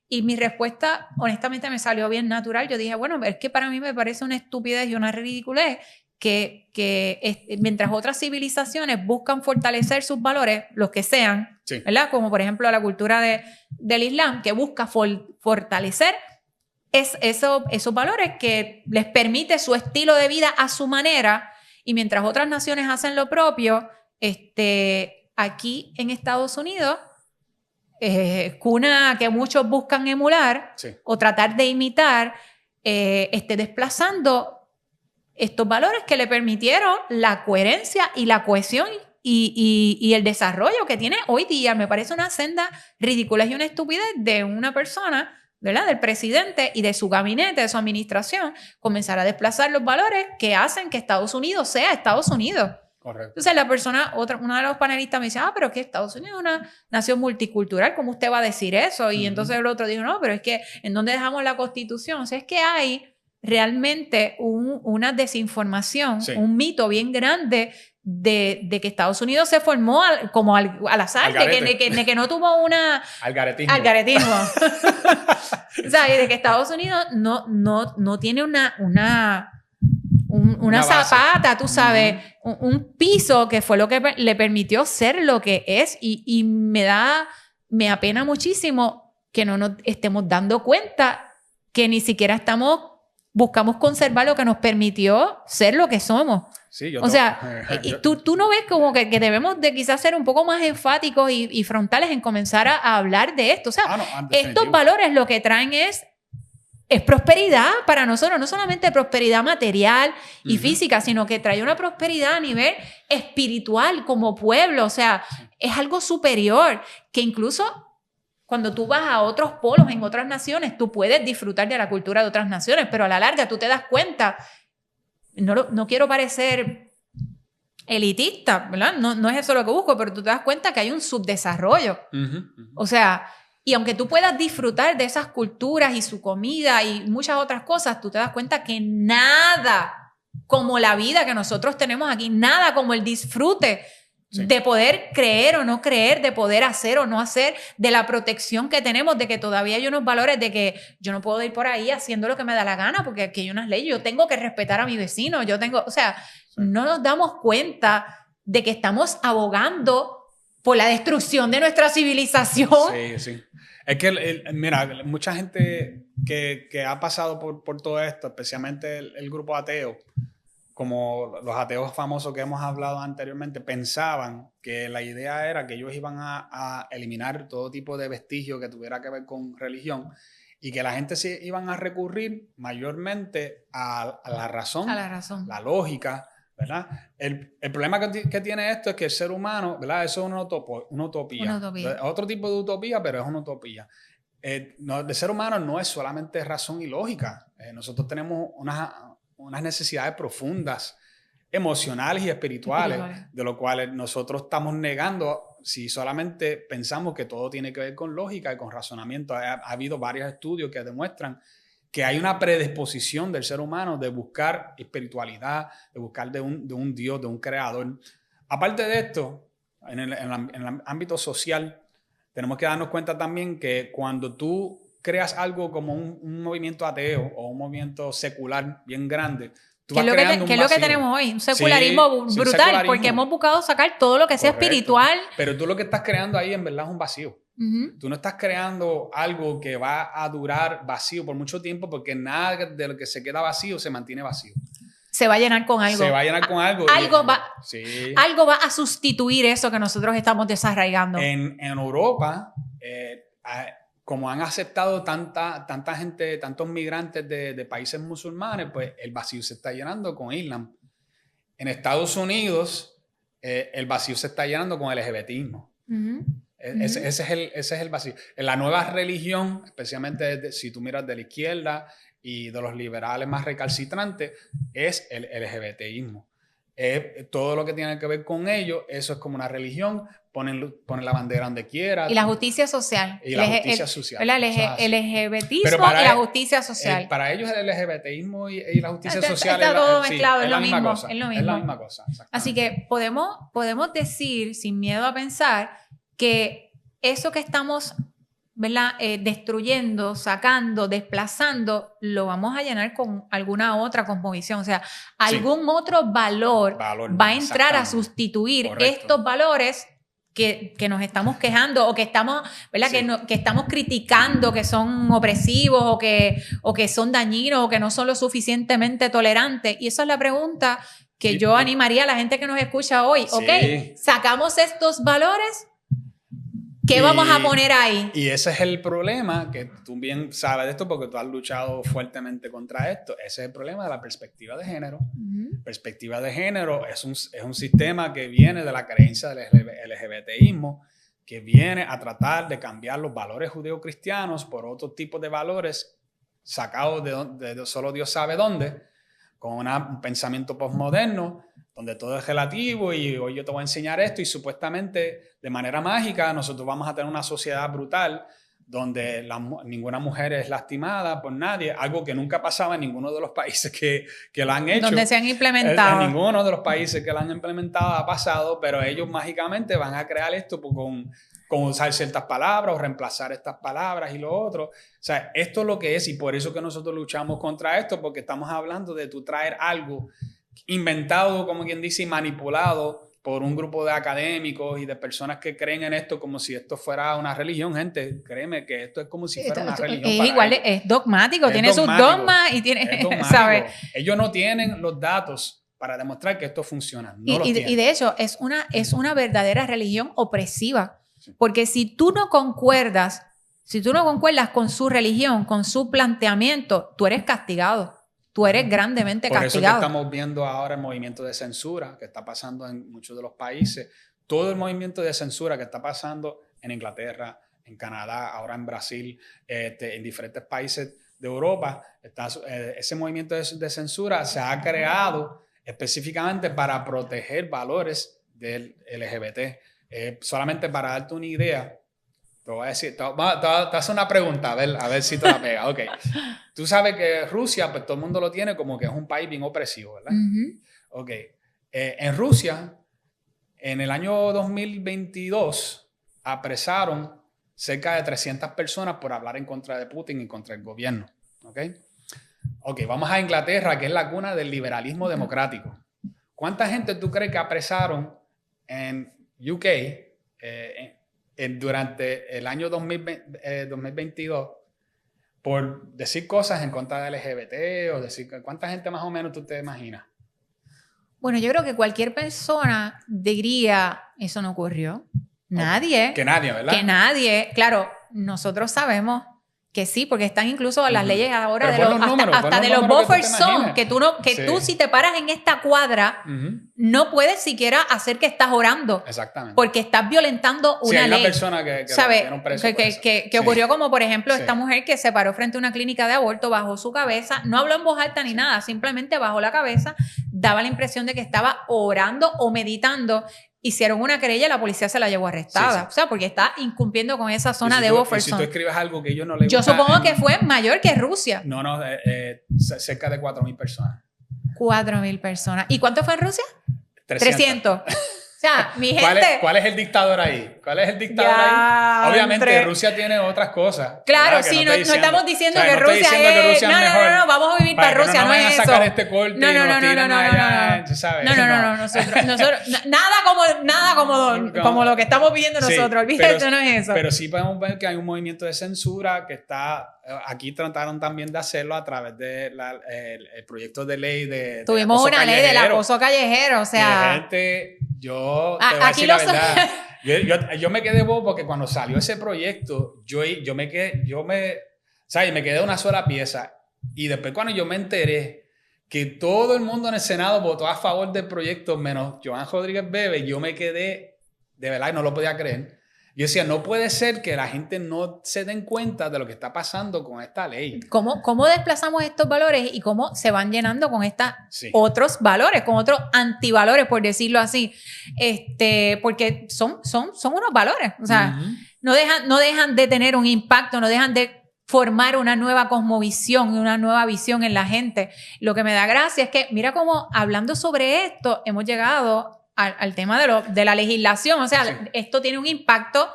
Y mi respuesta, honestamente, me salió bien natural. Yo dije, bueno, es que para mí me parece una estupidez y una ridiculez que mientras otras civilizaciones buscan fortalecer sus valores, los que sean, ¿verdad? Como por ejemplo la cultura del Islam, que busca fortalecer esos valores que les permite su estilo de vida a su manera, y mientras otras naciones hacen lo propio, aquí en Estados Unidos, cuna que muchos buscan emular o tratar de imitar, desplazando estos valores que le permitieron la coherencia y la cohesión y el desarrollo que tiene hoy día. Me parece una senda ridícula y una estupidez de una persona, ¿verdad?, del presidente y de su gabinete, de su administración, comenzar a desplazar los valores que hacen que Estados Unidos sea Estados Unidos. Correcto. Entonces la persona, una de los panelistas me dice, pero que Estados Unidos es una nación multicultural, ¿cómo usted va a decir eso? Y entonces el otro dijo, no, pero es que ¿en dónde dejamos la Constitución? O sea, es que hay realmente una desinformación, un mito bien grande de que Estados Unidos se formó como al azar, de que no tuvo una... Algaretismo. O sea, de que Estados Unidos no tiene una zapata, tú sabes, un piso que fue lo que le permitió ser lo que es, y me apena muchísimo que no nos estemos dando cuenta que ni siquiera buscamos conservar lo que nos permitió ser lo que somos. Sí, tú no ves como que debemos de quizás ser un poco más enfáticos y frontales en comenzar a hablar de esto. O sea, estos valores lo que traen es prosperidad para nosotros, no solamente prosperidad material y física, sino que trae una prosperidad a nivel espiritual como pueblo. O sea, es algo superior que incluso cuando tú vas a otros polos en otras naciones, tú puedes disfrutar de la cultura de otras naciones, pero a la larga tú te das cuenta, no quiero parecer elitista, ¿verdad? No es eso lo que busco, pero tú te das cuenta que hay un subdesarrollo. O sea, y aunque tú puedas disfrutar de esas culturas y su comida y muchas otras cosas, tú te das cuenta que nada como la vida que nosotros tenemos aquí, nada como el disfrute de poder creer o no creer, de poder hacer o no hacer, de la protección que tenemos, de que todavía hay unos valores de que yo no puedo ir por ahí haciendo lo que me da la gana porque aquí hay unas leyes, yo tengo que respetar a mi vecino, o sea, no nos damos cuenta de que estamos abogando por la destrucción de nuestra civilización. Sí. Es que, mira, mucha gente que ha pasado por todo esto, especialmente el grupo ateo, como los ateos famosos que hemos hablado anteriormente, pensaban que la idea era que ellos iban a eliminar todo tipo de vestigio que tuviera que ver con religión y que la gente se iban a recurrir mayormente a la razón, la lógica, ¿verdad? El problema que tiene esto es que el ser humano, ¿verdad? Eso es una utopía. Otro tipo de utopía, pero es una utopía. El ser humano no es solamente razón y lógica. Nosotros tenemos unas necesidades profundas, emocionales y espirituales, de lo cual nosotros estamos negando si solamente pensamos que todo tiene que ver con lógica y con razonamiento. Ha habido varios estudios que demuestran que hay una predisposición del ser humano de buscar espiritualidad, de buscar de un Dios, de un creador. Aparte de esto, en el ámbito social, tenemos que darnos cuenta también que cuando tú creas algo como un movimiento ateo o un movimiento secular bien grande, tú vas creando un vacío. ¿Qué es lo que tenemos hoy? Un secularismo brutal, porque hemos buscado sacar todo lo que sea espiritual. Pero tú lo que estás creando ahí en verdad es un vacío. Tú no estás creando algo que va a durar vacío por mucho tiempo, porque nada de lo que se queda vacío se mantiene vacío. Se va a llenar con algo. Algo va a sustituir eso que nosotros estamos desarraigando. En Europa, como han aceptado tanta gente, tantos migrantes de países musulmanes, pues el vacío se está llenando con Islam. En Estados Unidos, el vacío se está llenando con el LGBTismo. Ese es el vacío. En la nueva religión, especialmente si tú miras de la izquierda y de los liberales más recalcitrantes, es el LGBTismo. Todo lo que tiene que ver con ello, eso es como una religión, ponen la bandera donde quiera. Y la justicia social. El LGBTismo y la justicia social. Para ellos el LGBTismo y la justicia social está todo mezclado, es la misma cosa. Es la misma cosa. Así que podemos decir, sin miedo a pensar, que eso que estamos, ¿verdad?, destruyendo, sacando, desplazando, lo vamos a llenar con alguna otra cosmovisión. O sea, algún otro valor va a entrar a sustituir estos valores que nos estamos quejando o que estamos, ¿verdad? Sí. Que estamos criticando que son opresivos o que son dañinos o que no son lo suficientemente tolerantes. Y esa es la pregunta que yo animaría a la gente que nos escucha hoy. Sí. Ok, sacamos estos valores, ¿qué vamos a poner ahí? Y ese es el problema, que tú bien sabes de esto porque tú has luchado fuertemente contra esto. Ese es el problema de la perspectiva de género. Perspectiva de género es un sistema que viene de la creencia del LGBTismo, que viene a tratar de cambiar los valores judeocristianos por otro tipo de valores sacados de solo Dios sabe dónde, con un pensamiento postmoderno, donde todo es relativo y hoy yo te voy a enseñar esto y supuestamente de manera mágica nosotros vamos a tener una sociedad brutal donde ninguna mujer es lastimada por nadie, algo que nunca pasaba en ninguno de los países que lo han hecho. Donde se han implementado. En ninguno de los países que lo han implementado ha pasado, pero ellos mágicamente van a crear esto con usar ciertas palabras o reemplazar estas palabras y lo otro. O sea, esto es lo que es y por eso que nosotros luchamos contra esto, porque estamos hablando de tú traer algo inventado, como quien dice, y manipulado por un grupo de académicos y de personas que creen en esto como si esto fuera una religión. Gente, créeme que esto es como si fuera una religión. Es igual, es dogmático, tiene sus dogmas y tiene, ¿sabes? Ellos no tienen los datos para demostrar que esto funciona. Y de hecho, es una verdadera religión opresiva. Sí. Porque si tú no concuerdas con su religión, con su planteamiento, tú eres castigado. Tú eres grandemente castigado. Por eso que estamos viendo ahora el movimiento de censura que está pasando en muchos de los países. Todo el movimiento de censura que está pasando en Inglaterra, en Canadá, ahora en Brasil, en diferentes países de Europa. Ese movimiento de censura se ha creado específicamente para proteger valores del LGBT. Solamente para darte una idea, te voy a decir, te voy a hacer una pregunta, a ver si te la pega. Okay. Tú sabes que Rusia, pues todo el mundo lo tiene como que es un país bien opresivo, ¿verdad? Ok. En Rusia, en el año 2022, apresaron cerca de 300 personas por hablar en contra de Putin y contra el gobierno. Ok, vamos a Inglaterra, que es la cuna del liberalismo democrático. ¿Cuánta gente tú crees que apresaron en UK durante el año 2022 por decir cosas en contra del LGBT o decir cuánta gente más o menos tú te imaginas? Bueno, yo creo que cualquier persona diría, eso no ocurrió. Nadie. Que nadie, ¿verdad? Que nadie. Claro, nosotros sabemos que sí, porque están incluso las leyes ahora hasta de los buffer zones, que tú si te paras en esta cuadra, no puedes siquiera hacer que estás orando. Exactamente. Porque estás violentando una ley. Una persona que ¿sabes? Preso que ocurrió como, por ejemplo, esta mujer que se paró frente a una clínica de aborto, bajó su cabeza, no habló en voz alta ni nada, simplemente bajó la cabeza, daba la impresión de que estaba orando o meditando. Hicieron una querella y la policía se la llevó arrestada. O sea, porque está incumpliendo con esa zona de buffer zone. Si tú escribes algo que ellos no le gusta... Yo supongo que fue mayor que Rusia. No, cerca de 4,000 personas. 4,000 personas. ¿Y cuánto fue en Rusia? 300. O sea, mi gente... ¿Cuál es el dictador ahí? Obviamente, Rusia tiene otras cosas. Claro, sí, no estamos diciendo que Rusia es... No, vamos a vivir para Rusia, no es eso. Sacar este corte no, nosotros nada como lo que estamos viviendo nosotros. Olvídate, no es eso. Pero sí podemos ver que hay un movimiento de censura que está... Aquí trataron también de hacerlo a través del el proyecto de ley de Tuvimos una ley del acoso callejero, o sea... Y gente, yo te voy a decir la verdad. Yo me quedé bobo porque cuando salió ese proyecto, yo me quedé una sola pieza. Y después cuando yo me enteré que todo el mundo en el Senado votó a favor del proyecto, menos Joan Rodríguez Bebe, yo me quedé, de verdad, no lo podía creer. Yo decía, no puede ser que la gente no se den cuenta de lo que está pasando con esta ley. ¿Cómo desplazamos estos valores y cómo se van llenando con estos otros valores, con otros antivalores, por decirlo así? Porque son unos valores. O sea, no dejan de tener un impacto, no dejan de formar una nueva cosmovisión y una nueva visión en la gente. Lo que me da gracia es que, mira cómo hablando sobre esto, hemos llegado al tema de la legislación. O sea, esto tiene un impacto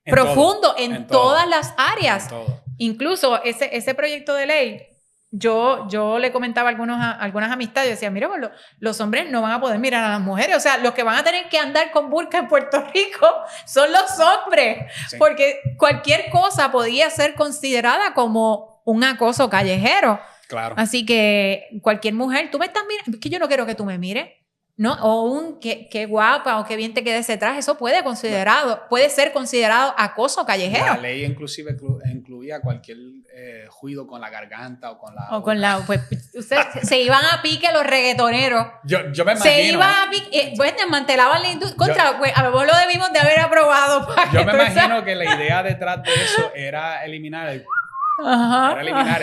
profundo en todas las áreas. Incluso ese proyecto de ley yo le comentaba a algunas amistades, yo decía, mira, pues los hombres no van a poder mirar a las mujeres, o sea, los que van a tener que andar con burka en Puerto Rico son los hombres, sí. Porque cualquier cosa podía ser considerada como un acoso callejero. Claro. Así que cualquier mujer, tú me estás mirando, es que yo no quiero que tú me mires, ¿no? O qué guapa o qué bien te queda ese traje, eso puede ser considerado acoso callejero. La ley inclusive incluía cualquier ruido con la garganta o con la... pues se iban a pique los reggaetoneros. Yo me imagino. Se iban a pique, pues desmantelaban la industria. Pues a lo mejor lo debimos de haber aprobado. Yo me imagino que la idea detrás de eso era eliminar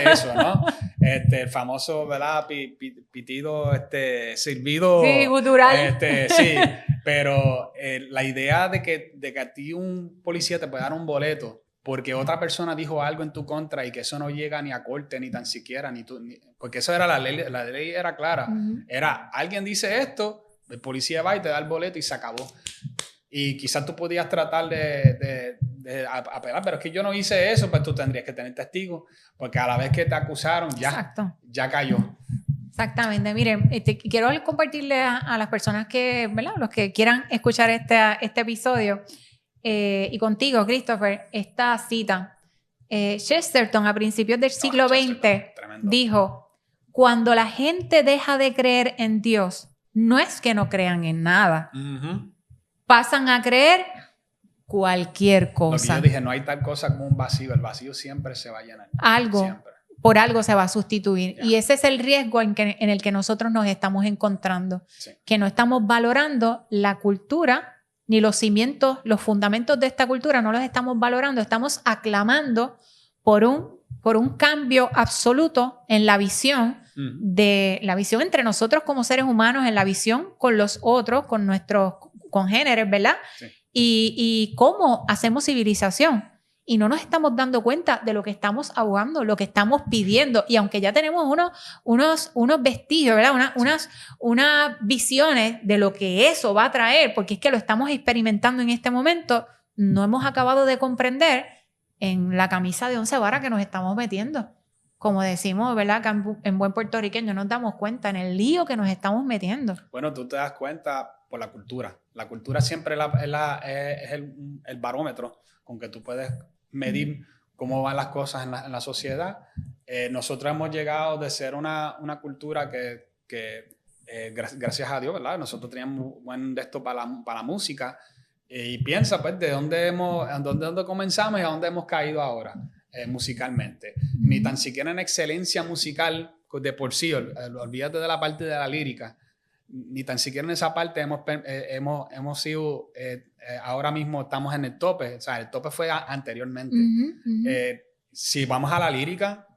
eso, ¿no? El famoso, ¿verdad? Pitido, silbido. Sí, gutural. Sí, pero la idea de que a ti un policía te puede dar un boleto porque otra persona dijo algo en tu contra y que eso no llega ni a corte, ni tan siquiera, porque eso era la ley era clara. Era, alguien dice esto, el policía va y te da el boleto y se acabó. Y quizás tú podías tratar de apelar, pero es que yo no hice eso, pues tú tendrías que tener testigos, porque a la vez que te acusaron, ya cayó. Exactamente. Miren, quiero compartirle a las personas que, ¿verdad? Los que quieran escuchar este episodio, y contigo, Christopher, esta cita. Chesterton, a principios del siglo XX, dijo, cuando la gente deja de creer en Dios, no es que no crean en nada. Pasan a creer cualquier cosa. Lo que yo dije, no hay tal cosa como un vacío. El vacío siempre se va a llenar. Por algo se va a sustituir. Y ese es el riesgo en el que nosotros nos estamos encontrando. Sí. Que no estamos valorando la cultura, ni los cimientos, los fundamentos de esta cultura, no los estamos valorando. Estamos aclamando por un cambio absoluto en la visión, la visión entre nosotros como seres humanos, en la visión con los otros, con nuestros congéneres, ¿verdad? Sí. Y cómo hacemos civilización. Y no nos estamos dando cuenta de lo que estamos abogando, lo que estamos pidiendo. Y aunque ya tenemos unos vestigios, ¿verdad? Unas visiones de lo que eso va a traer, porque es que lo estamos experimentando en este momento, no hemos acabado de comprender en la camisa de 11 varas que nos estamos metiendo. Como decimos, ¿verdad? Que en buen puertorriqueño nos damos cuenta en el lío que nos estamos metiendo. Bueno, tú te das cuenta por la cultura. La cultura siempre es el barómetro con que tú puedes medir cómo van las cosas en la sociedad. Nosotros hemos llegado de ser una cultura que gracias a Dios, ¿verdad? Nosotros teníamos buen de esto para la música. Y piensa, pues, de dónde comenzamos y a dónde hemos caído ahora, musicalmente. Ni tan siquiera en excelencia musical de por sí, olvídate de la parte de la lírica. Ni tan siquiera en esa parte hemos sido, ahora mismo estamos en el tope, o sea, el tope fue anteriormente. Si vamos a la lírica,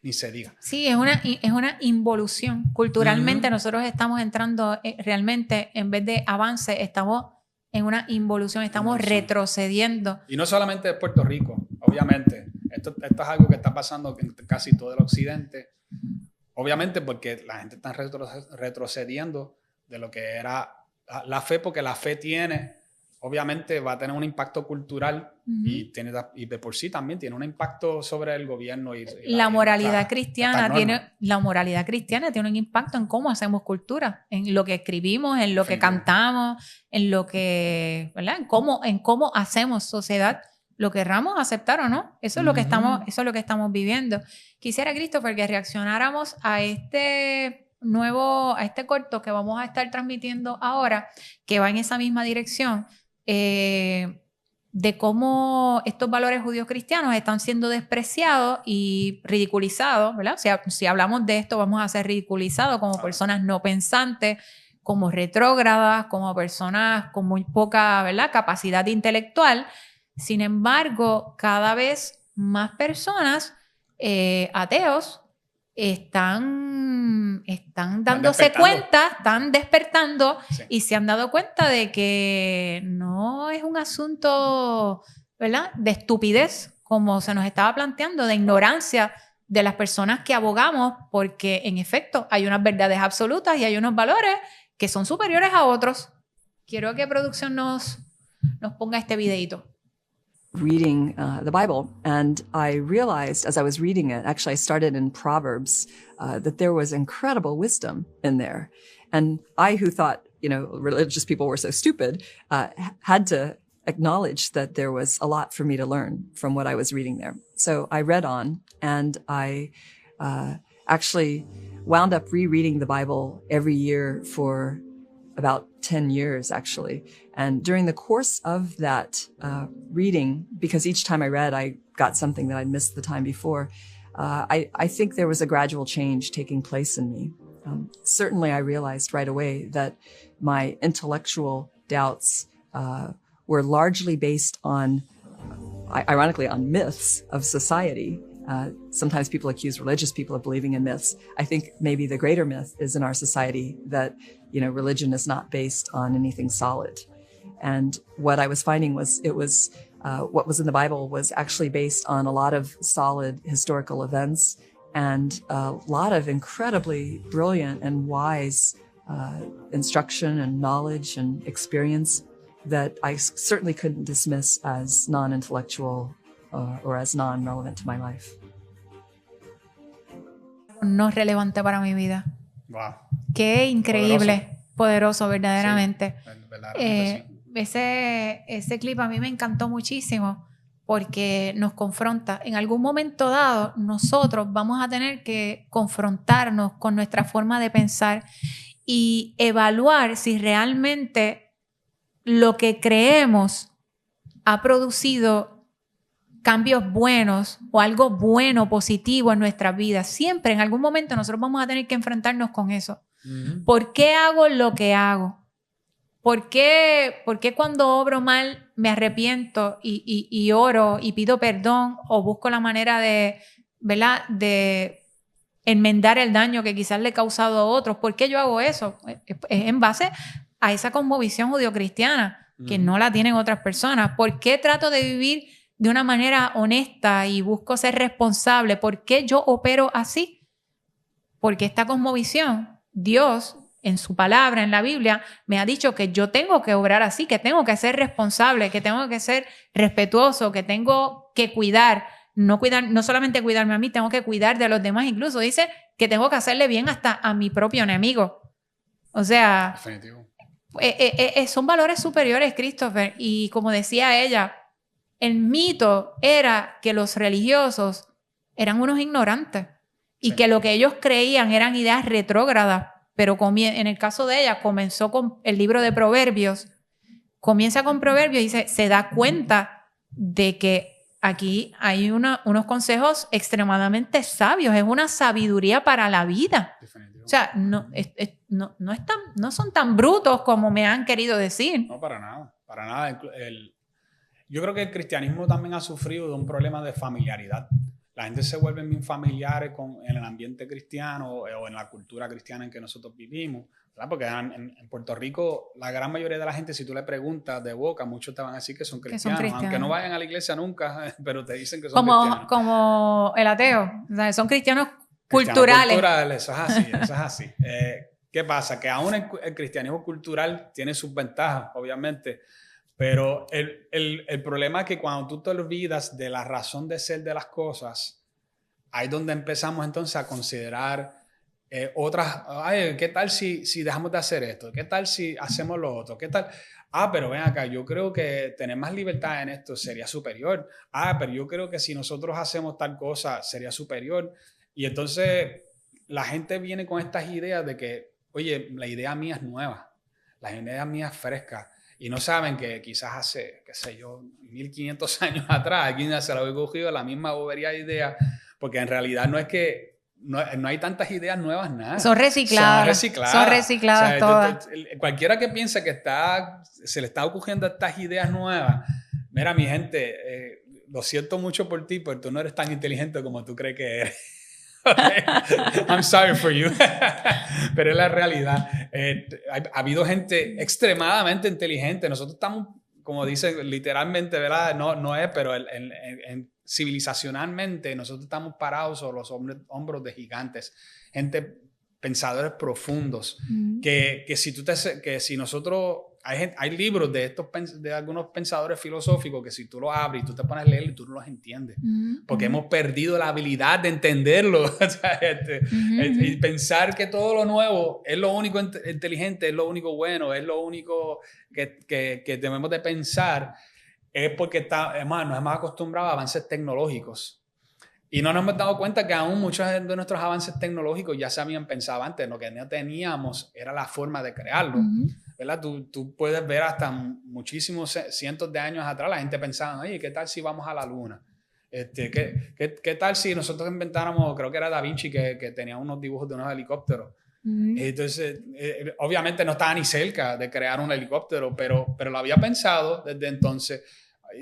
ni se diga. Sí, es una involución. Culturalmente nosotros estamos entrando realmente, en vez de avance, estamos en una involución, estamos retrocediendo. Y no solamente de Puerto Rico, obviamente. Esto es algo que está pasando en casi todo el occidente. Obviamente porque la gente está retrocediendo de lo que era la fe, porque la fe obviamente va a tener un impacto cultural y de por sí también tiene un impacto sobre el gobierno. La moralidad cristiana tiene un impacto en cómo hacemos cultura, en lo que escribimos, en lo que cantamos, en lo que, ¿verdad? En cómo hacemos sociedad. Lo querramos aceptar o no, eso es lo que estamos viviendo. Quisiera, Christopher, que reaccionáramos a este corto que vamos a estar transmitiendo ahora, que va en esa misma dirección, de cómo estos valores judíos cristianos están siendo despreciados y ridiculizados, ¿verdad? O sea, si hablamos de esto, vamos a ser ridiculizados como personas no pensantes, como retrógradas, como personas con muy poca, ¿verdad?, capacidad intelectual. Sin embargo, cada vez más personas ateos están dándose cuenta, están despertando y se han dado cuenta de que no es un asunto, ¿verdad?, de estupidez, como se nos estaba planteando, de ignorancia de las personas que abogamos, porque en efecto hay unas verdades absolutas y hay unos valores que son superiores a otros. Quiero que producción nos ponga este videito. reading the Bible, and I realized as I was reading it, actually I started in Proverbs, that there was incredible wisdom in there. And I, who thought, religious people were so stupid, had to acknowledge that there was a lot for me to learn from what I was reading there. So I read on, and I actually wound up rereading the Bible every year for about 10 years, actually. And during the course of that reading, because each time I read, I got something that I'd missed the time before, I think there was a gradual change taking place in me. Certainly, I realized right away that my intellectual doubts were largely based on, ironically, on myths of society. Sometimes people accuse religious people of believing in myths. I think maybe the greater myth is in our society that, religion is not based on anything solid. And what I was finding was what was in the Bible was actually based on a lot of solid historical events and a lot of incredibly brilliant and wise instruction and knowledge and experience that I certainly couldn't dismiss as non-intellectual or as non-relevant to my life. No relevante para mi vida. Wow. Qué increíble, poderoso verdaderamente. Sí, verdaderamente sí. Ese clip a mí me encantó muchísimo porque nos confronta. En algún momento dado, nosotros vamos a tener que confrontarnos con nuestra forma de pensar y evaluar si realmente lo que creemos ha producido cambios buenos o algo bueno, positivo en nuestras vidas. Siempre, en algún momento, nosotros vamos a tener que enfrentarnos con eso. Mm-hmm. ¿Por qué hago lo que hago? ¿Por qué cuando obro mal me arrepiento y oro y pido perdón o busco la manera de, ¿verdad?, de enmendar el daño que quizás le he causado a otros? ¿Por qué yo hago eso? Es en base a esa cosmovisión judeocristiana que no la tienen otras personas. ¿Por qué trato de vivir de una manera honesta y busco ser responsable? ¿Por qué yo opero así? Porque esta cosmovisión, Dios, en su palabra, en la Biblia, me ha dicho que yo tengo que obrar así, que tengo que ser responsable, que tengo que ser respetuoso, que tengo que cuidar, no solamente cuidarme a mí, tengo que cuidar de los demás. Incluso dice que tengo que hacerle bien hasta a mi propio enemigo. O sea, definitivo. Son valores superiores, Christopher. Y como decía ella, el mito era que los religiosos eran unos ignorantes y que lo que ellos creían eran ideas retrógradas. Pero en el caso de ella, comenzó con el libro de Proverbios. Comienza con Proverbios y se da cuenta de que aquí hay unos consejos extremadamente sabios. Es una sabiduría para la vida. Definitivo. O sea, no son tan brutos como me han querido decir. No, para nada. Para nada. Yo creo que el cristianismo también ha sufrido de un problema de familiaridad. La gente se vuelve bien familiares en el ambiente cristiano o en la cultura cristiana en que nosotros vivimos, ¿verdad? Porque en Puerto Rico, la gran mayoría de la gente, si tú le preguntas de boca, muchos te van a decir que son cristianos, aunque no vayan a la iglesia nunca, pero te dicen que son cristianos. Como el ateo, o sea, son cristianos culturales. Eso es así. ¿Qué pasa? Que aún el cristianismo cultural tiene sus ventajas, obviamente. Pero el problema es que cuando tú te olvidas de la razón de ser de las cosas, ahí es donde empezamos entonces a considerar otras. ¿Qué tal si dejamos de hacer esto? ¿Qué tal si hacemos lo otro? ¿Qué tal? Pero ven acá, yo creo que tener más libertad en esto sería superior. Pero yo creo que si nosotros hacemos tal cosa sería superior. Y entonces la gente viene con estas ideas de que, oye, la idea mía es nueva, la idea mía es fresca. Y no saben que quizás hace, 1500 años atrás, alguien se lo había cogido la misma bobería de idea, porque en realidad no es que no hay tantas ideas nuevas, nada. Son recicladas. Son recicladas todas. Cualquiera que piense que se le está ocurriendo estas ideas nuevas, mira, mi gente, lo siento mucho por ti, porque tú no eres tan inteligente como tú crees que eres. Okay. I'm sorry for you. Pero es la realidad. Ha habido gente extremadamente inteligente. Nosotros estamos, como dicen literalmente, ¿verdad? No es, pero civilizacionalmente nosotros estamos parados sobre los hombros de gigantes. Gente, pensadores profundos. Que si nosotros hay libros de algunos pensadores filosóficos que si tú los abres y tú te pones a leer y tú no los entiendes, porque hemos perdido la habilidad de entenderlo. O sea, y pensar que todo lo nuevo es lo único inteligente, es lo único bueno, es lo único que debemos de pensar, es porque nos hemos acostumbrado a avances tecnológicos. Y no nos hemos dado cuenta que aún muchos de nuestros avances tecnológicos ya se habían pensado antes. Lo que no teníamos era la forma de crearlo. ¿Verdad? Tú puedes ver hasta muchísimos cientos de años atrás la gente pensaba, oye, ¿qué tal si vamos a la luna? ¿Qué tal si nosotros inventáramos, creo que era Da Vinci que tenía unos dibujos de unos helicópteros? Entonces, obviamente no estaba ni cerca de crear un helicóptero, pero lo había pensado desde entonces.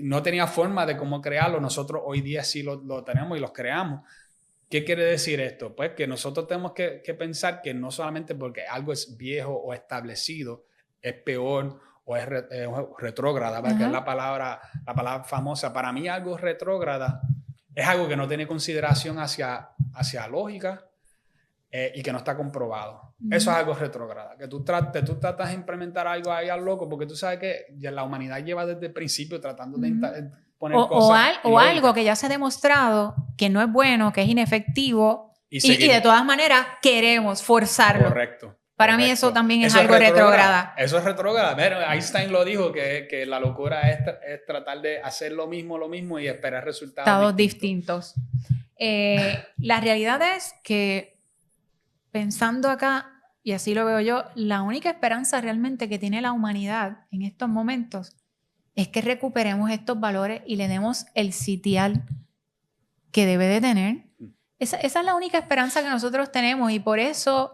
No tenía forma de cómo crearlo. Nosotros hoy día sí lo tenemos y los creamos. ¿Qué quiere decir esto? Pues que nosotros tenemos que pensar que no solamente porque algo es viejo o establecido, es peor o es retrógrada, que es la palabra famosa. Para mí algo retrógrada es algo que no tiene consideración hacia lógica y que no está comprobado. Eso es algo retrógrada. Que tú tratas de implementar algo ahí al loco porque tú sabes que ya la humanidad lleva desde el principio tratando de poner cosas. O algo que ya se ha demostrado que no es bueno, que es inefectivo y de todas maneras queremos forzarlo. Correcto. Para mí eso también es algo retrógrada. Eso es retrógrada. Pero Einstein lo dijo, que la locura es tratar de hacer lo mismo y esperar resultados distintos. La realidad es que pensando acá, y así lo veo yo, la única esperanza realmente que tiene la humanidad en estos momentos es que recuperemos estos valores y le demos el sitial que debe de tener. Esa es la única esperanza que nosotros tenemos y por eso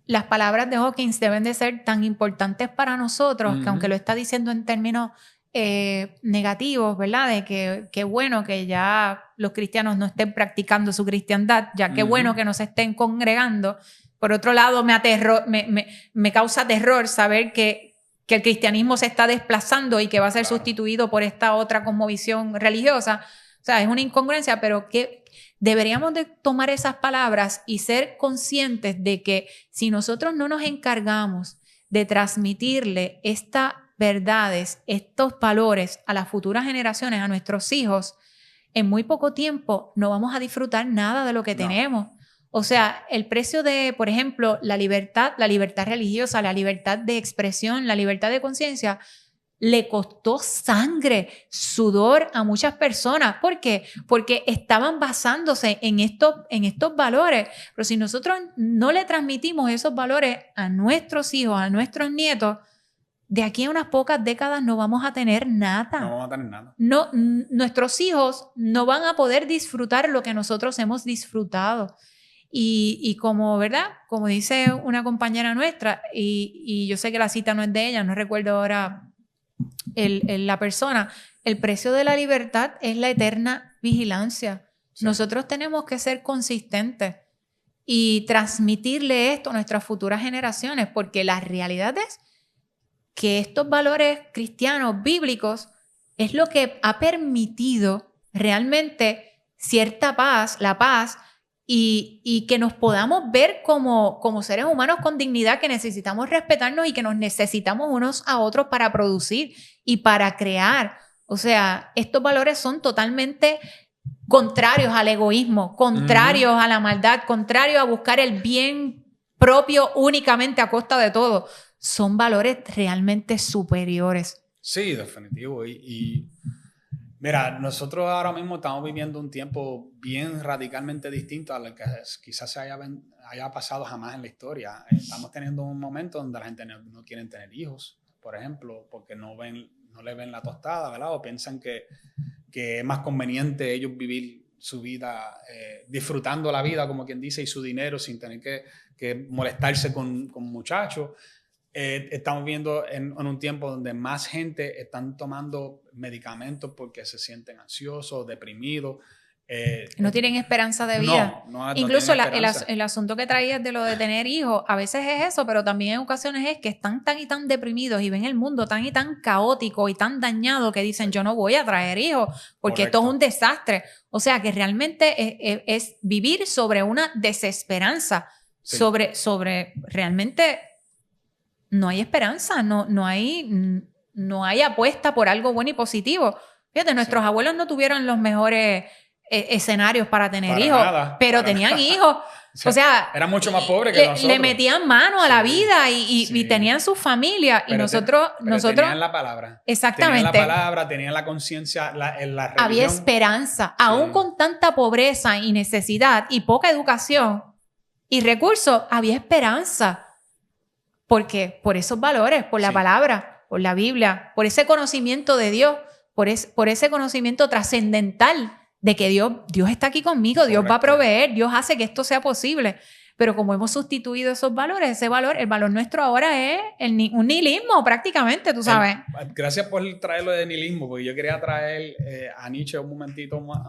las palabras de Hawkins deben de ser tan importantes para nosotros, que aunque lo está diciendo en términos negativos, ¿verdad? De que bueno que ya los cristianos no estén practicando su cristiandad, ya que bueno que no se estén congregando. Por otro lado, me causa terror saber que el cristianismo se está desplazando y que va a ser sustituido por esta otra cosmovisión religiosa. O sea, es una incongruencia, pero que deberíamos de tomar esas palabras y ser conscientes de que si nosotros no nos encargamos de transmitirle estas verdades, estos valores a las futuras generaciones, a nuestros hijos, en muy poco tiempo no vamos a disfrutar nada de lo que tenemos. O sea, el precio de, por ejemplo, la libertad religiosa, la libertad de expresión, la libertad de conciencia, le costó sangre, sudor a muchas personas. ¿Por qué? Porque estaban basándose en estos valores. Pero si nosotros no le transmitimos esos valores a nuestros hijos, a nuestros nietos, de aquí a unas pocas décadas no vamos a tener nada. No vamos a tener nada. No, nuestros hijos no van a poder disfrutar lo que nosotros hemos disfrutado. Y como, ¿verdad? Como dice una compañera nuestra, y yo sé que la cita no es de ella, no recuerdo ahora la persona, el precio de la libertad es la eterna vigilancia. Sí. Nosotros tenemos que ser consistentes y transmitirle esto a nuestras futuras generaciones, porque la realidad es que estos valores cristianos, bíblicos, es lo que ha permitido realmente cierta paz, la paz, y que nos podamos ver como seres humanos con dignidad, que necesitamos respetarnos y que nos necesitamos unos a otros para producir y para crear. O sea, estos valores son totalmente contrarios al egoísmo, contrarios a la maldad, contrarios a buscar el bien propio únicamente a costa de todo. Son valores realmente superiores. Sí, definitivo. Y mira, nosotros ahora mismo estamos viviendo un tiempo bien radicalmente distinto al que quizás se haya pasado jamás en la historia. Estamos teniendo un momento donde la gente no quiere tener hijos, por ejemplo, porque no le ven la tostada, ¿verdad? O piensan que es más conveniente ellos vivir su vida disfrutando la vida, como quien dice, y su dinero sin tener que molestarse con muchachos. Estamos viendo en un tiempo donde más gente están tomando medicamentos porque se sienten ansiosos, deprimidos. No tienen esperanza de vida. No Incluso el asunto que traías de lo de tener hijos, a veces es eso, pero también en ocasiones es que están tan y tan deprimidos y ven el mundo tan y tan caótico y tan dañado que dicen, yo no voy a traer hijos porque esto es un desastre. O sea, que realmente es vivir sobre una desesperanza, sí. sobre realmente no hay esperanza, no hay apuesta por algo bueno y positivo. Fíjate, nuestros abuelos no tuvieron los mejores escenarios para tener hijos, pero tenían hijos. O sea, era mucho más pobre que nosotros. Le metían mano a la vida y tenían su familia. Y nosotros tenían la palabra. Exactamente. Tenían la palabra, tenían la conciencia, la religión. Había esperanza. Aún con tanta pobreza y necesidad y poca educación y recursos, había esperanza. ¿Por qué? Por esos valores, por la palabra, por la Biblia, por ese conocimiento de Dios, por ese conocimiento trascendental de que Dios está aquí conmigo, Dios va a proveer, Dios hace que esto sea posible. Pero como hemos sustituido esos valores, el valor nuestro ahora es un nihilismo prácticamente, tú sabes. Gracias por traerlo de nihilismo, porque yo quería traer a Nietzsche un momentito más,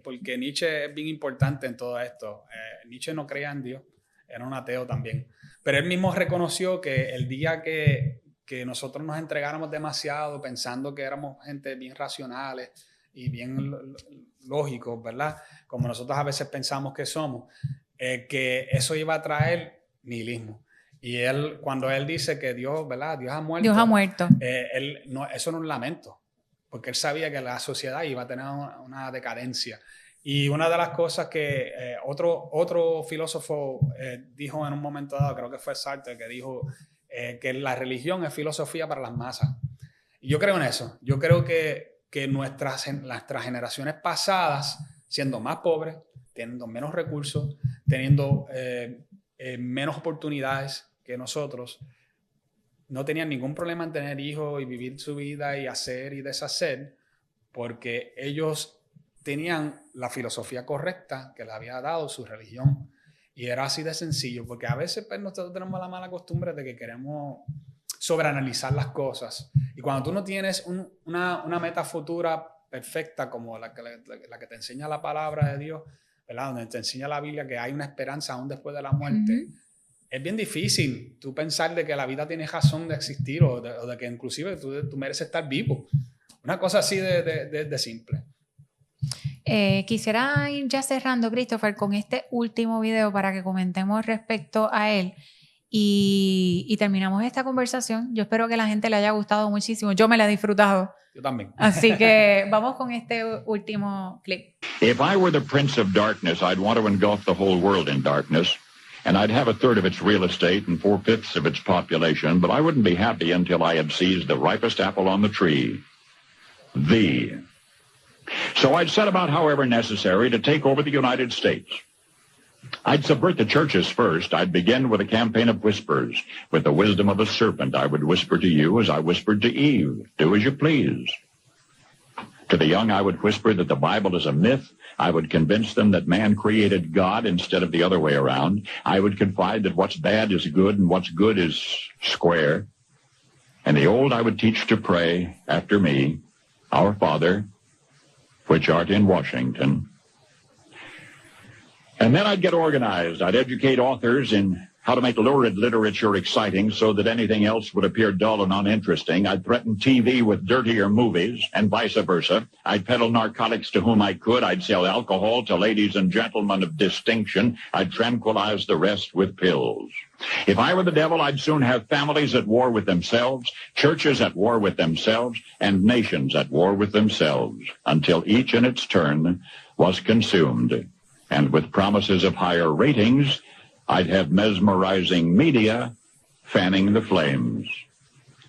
porque Nietzsche es bien importante en todo esto. Nietzsche no creía en Dios, era un ateo también. Pero él mismo reconoció que el día que nosotros nos entregáramos demasiado pensando que éramos gente bien racionales y bien lógicos, ¿verdad? Como nosotros a veces pensamos que somos, que eso iba a traer nihilismo. Y cuando él dice que Dios, ¿verdad? Dios ha muerto. Dios ha muerto. Eso no es un lamento, porque él sabía que la sociedad iba a tener una decadencia. Y una de las cosas que otro filósofo dijo en un momento dado, creo que fue Sartre, que dijo que la religión es filosofía para las masas. Y yo creo en eso. Yo creo que nuestras generaciones pasadas, siendo más pobres, teniendo menos recursos, teniendo menos oportunidades que nosotros, no tenían ningún problema en tener hijos y vivir su vida y hacer y deshacer, porque ellos tenían la filosofía correcta que les había dado su religión. Y era así de sencillo, porque a veces pues, nosotros tenemos la mala costumbre de que queremos sobreanalizar las cosas. Y cuando tú no tienes una meta futura perfecta como la que te enseña la palabra de Dios, ¿verdad? Donde te enseña la Biblia que hay una esperanza aún después de la muerte, es bien difícil tú pensar de que la vida tiene razón de existir o de que inclusive tú mereces estar vivo. Una cosa así de simple. Quisiera ir ya cerrando, Christopher, con este último video para que comentemos respecto a él y terminamos esta conversación. Yo espero que a la gente le haya gustado muchísimo. Yo me la he disfrutado. Yo también. Así que vamos con este último clip. If I were the prince of darkness, I'd want to engulf the whole world in darkness, and I'd have 1/3 of its real estate and 4/5 of its population, but I wouldn't be happy until I had seized the ripest apple on the tree. So I'd set about, however necessary, to take over the United States. I'd subvert the churches first. I'd begin with a campaign of whispers. With the wisdom of a serpent, I would whisper to you as I whispered to Eve, do as you please. To the young, I would whisper that the Bible is a myth. I would convince them that man created God instead of the other way around. I would confide that what's bad is good and what's good is square. And the old I would teach to pray after me, Our Father, which art in Washington. And then I'd get organized. I'd educate authors in how to make lurid literature exciting so that anything else would appear dull and uninteresting. I'd threaten TV with dirtier movies and vice versa. I'd peddle narcotics to whom I could. I'd sell alcohol to ladies and gentlemen of distinction. I'd tranquilize the rest with pills. If I were the devil, I'd soon have families at war with themselves, churches at war with themselves, and nations at war with themselves, until each in its turn was consumed. And with promises of higher ratings, I'd have mesmerizing media fanning the flames.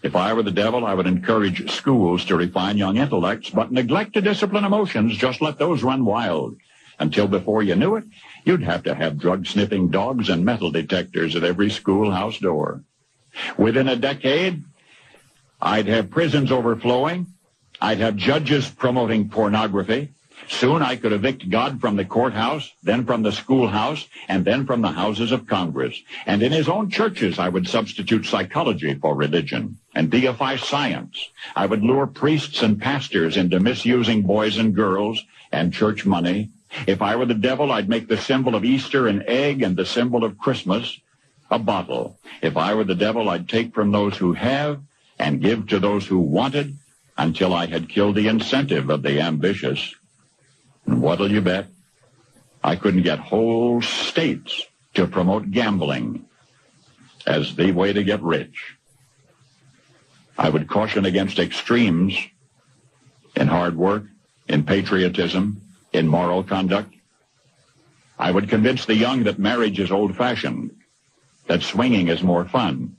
If I were the devil, I would encourage schools to refine young intellects, but neglect to discipline emotions, just let those run wild. Until before you knew it, you'd have to have drug-sniffing dogs and metal detectors at every schoolhouse door. Within a decade, I'd have prisons overflowing. I'd have judges promoting pornography. Soon I could evict God from the courthouse, then from the schoolhouse, and then from the houses of Congress. And in his own churches, I would substitute psychology for religion and deify science. I would lure priests and pastors into misusing boys and girls and church money. If I were the devil, I'd make the symbol of Easter an egg and the symbol of Christmas a bottle. If I were the devil, I'd take from those who have and give to those who wanted until I had killed the incentive of the ambitious. And what'll you bet? I couldn't get whole states to promote gambling as the way to get rich. I would caution against extremes in hard work, in patriotism, in moral conduct. I would convince the young that marriage is old-fashioned, that swinging is more fun,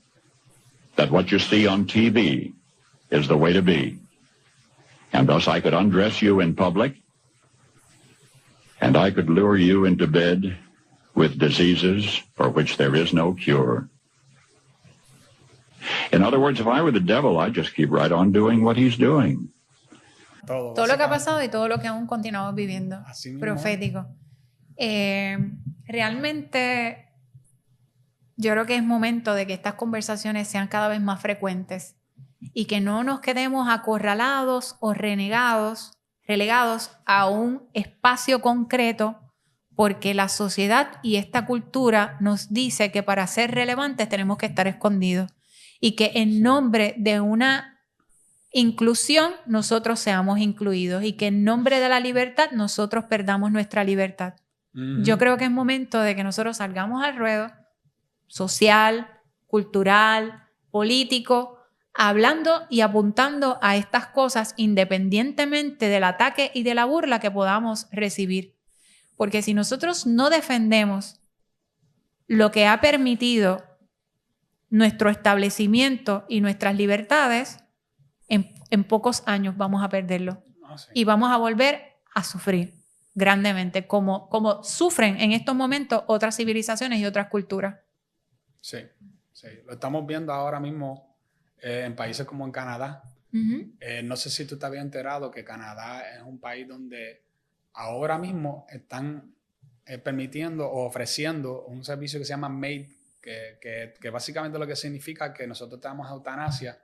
that what you see on TV is the way to be. And thus I could undress you in public, and I could lure you into bed with diseases for which there is no cure. In other words, if I were the devil, I'd just keep right on doing what he's doing. Todo lo que ha pasado y todo lo que aún continuamos viviendo. Así mismo. Profético. Realmente yo creo que es momento de que estas conversaciones sean cada vez más frecuentes y que no nos quedemos acorralados o relegados a un espacio concreto, porque la sociedad y esta cultura nos dice que para ser relevantes tenemos que estar escondidos y que en nombre de una inclusión nosotros seamos incluidos y que en nombre de la libertad nosotros perdamos nuestra libertad. Yo creo que es momento de que nosotros salgamos al ruedo social, cultural, político, hablando y apuntando a estas cosas independientemente del ataque y de la burla que podamos recibir. Porque si nosotros no defendemos lo que ha permitido nuestro establecimiento y nuestras libertades, en pocos años vamos a perderlo. Y vamos a volver a sufrir grandemente, como sufren en estos momentos otras civilizaciones y otras culturas. Sí, sí. Lo estamos viendo ahora mismo en países como en Canadá. No sé si tú te habías enterado que Canadá es un país donde ahora mismo están permitiendo o ofreciendo un servicio que se llama MAID, que básicamente lo que significa que nosotros tenemos eutanasia.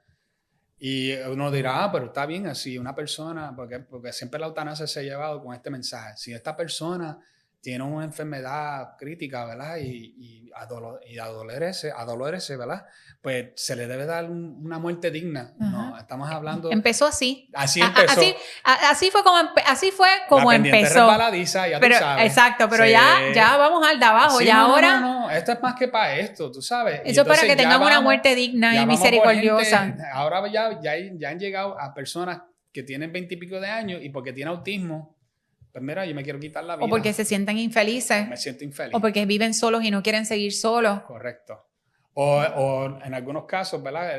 Y uno dirá, pero está bien así, una persona, porque siempre la eutanasia se ha llevado con este mensaje. Si esta persona tiene una enfermedad crítica, ¿verdad? Y adolece, ¿verdad? Pues se le debe dar una muerte digna. No, estamos hablando... Empezó así. Así empezó. Así fue como la pendiente empezó. Resbaladiza, ya tú sabes. Exacto, pero Sí. ya vamos al de abajo. Sí, ya ahora... No, esto es más que para esto, tú sabes. Eso para que tengan una muerte digna y misericordiosa. Ahora ya han llegado a personas que tienen 20 y pico de años y porque tienen autismo, pues mira, yo me quiero quitar la vida. O porque se sienten infelices. Me siento infeliz. O porque viven solos y no quieren seguir solos. Correcto. O en algunos casos, ¿verdad?